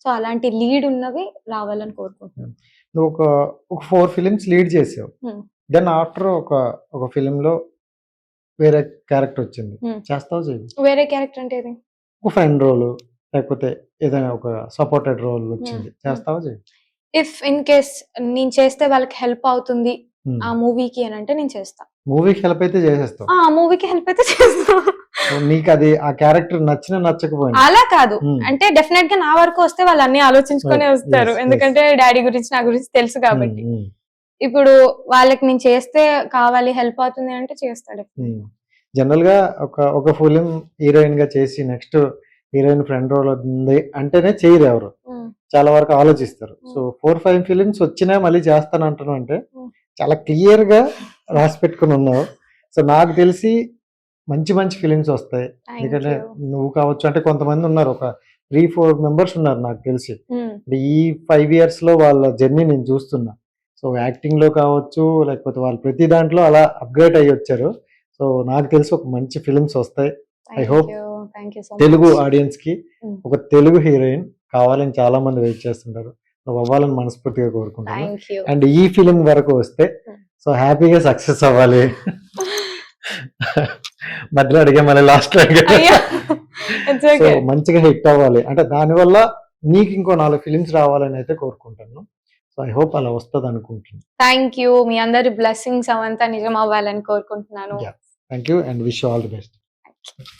సో అలాంటి లీడ్ ఉన్నవి రావాలని కోరుకుంటున్నాను. నువ్వు ఒక 4 ఫిలిమ్స్ లీడ్ చేసావు, దెన్ ఆఫ్టర్ ఒక ఫిలిం లో వేరే క్యారెక్టర్ వచ్చింది, చేస్తావు చెయ్యి. వేరే క్యారెక్టర్ అంటే ఏది? ఒక ఫ్రెండ్ రోల్ లేకపోతే ఏదైనా ఒక సపోర్టెడ్ రోల్ వచ్చింది, చేస్తావా చెయ్యి. ఇఫ్ ఇన్ కేస్ నేను చేస్తే వాళ్ళకి హెల్ప్ అవుతుంది ఆ మూవీకి అని అంటే నేను చేస్తా. మూవీకి హెల్ప్ అయితే చేసేస్తావు? ఆ మూవీకి హెల్ప్ అయితే చేస్తా. నీకు అది ఆ క్యారెక్టర్ నచ్చకపోయింది అలా కాదు, అంటే డెఫినెట్ గా నా వరకు వస్తే వాళ్ళు అన్ని ఆలోచించుకొని వస్తారు, ఎందుకంటే డాడీ గురించి నా గురించి తెలుసు కాబట్టి. ఇప్పుడు వాళ్ళకి నేను చేస్తే కావాలి హెల్ప్ అవుతుంది అంటే చేస్తాడు. జనరల్ గా ఒక ఫిలిం హీరోయిన్ గా చేసి నెక్స్ట్ హీరోయిన్ ఫ్రెండ్ రోల్ ఉంది అంటేనే చేయరు ఎవరు, చాలా వరకు ఆలోచిస్తారు. సో 4-5 ఫిలిమ్స్ వచ్చినా మళ్ళీ చేస్తాను అంటున్నావు అంటే చాలా క్లియర్ గా రాసి పెట్టుకుని ఉన్నావు. సో నాకు తెలిసి మంచి మంచి ఫిలిమ్స్ వస్తాయి, ఎందుకంటే నువ్వు కావచ్చు, అంటే కొంతమంది ఉన్నారు, ఒక 3-4 మెంబర్స్ ఉన్నారు నాకు తెలిసి. ఈ 5 years లో వాళ్ళ జర్నీ నేను చూస్తున్నా. సో యాక్టింగ్ లో కావచ్చు, లేకపోతే వాళ్ళు ప్రతి దాంట్లో అలా అప్గ్రేడ్ అయ్యి వచ్చారు. సో నాకు తెలిసి ఒక మంచి ఫిలిమ్స్ వస్తాయి. ఐ హోప్ తెలుగు ఆడియన్స్ కి ఒక తెలుగు హీరోయిన్ కావాలని చాలా మంది వెయిట్ చేస్తుంటారు, నువ్వు అవ్వాలని మనస్ఫూర్తిగా కోరుకుంటాను. అండ్ ఈ ఫిలిం వరకు వస్తే సో హ్యాపీగా సక్సెస్ అవ్వాలి. మధ్యలో అడిగా మళ్ళీ లాస్ట్ సో మంచిగా హిట్ అవ్వాలి, అంటే దానివల్ల నీకు ఇంకో 4 ఫిలిమ్స్ రావాలని అయితే కోరుకుంటాను. సో ఐ హోప్ అలా వస్తుంది అనుకుంటున్నాను. థ్యాంక్ యూ, మీ అందరి బ్లెస్సింగ్స్ అవంతా నిజం అవ్వాలని కోరుకుంటున్నాను. Thank you and wish all the best.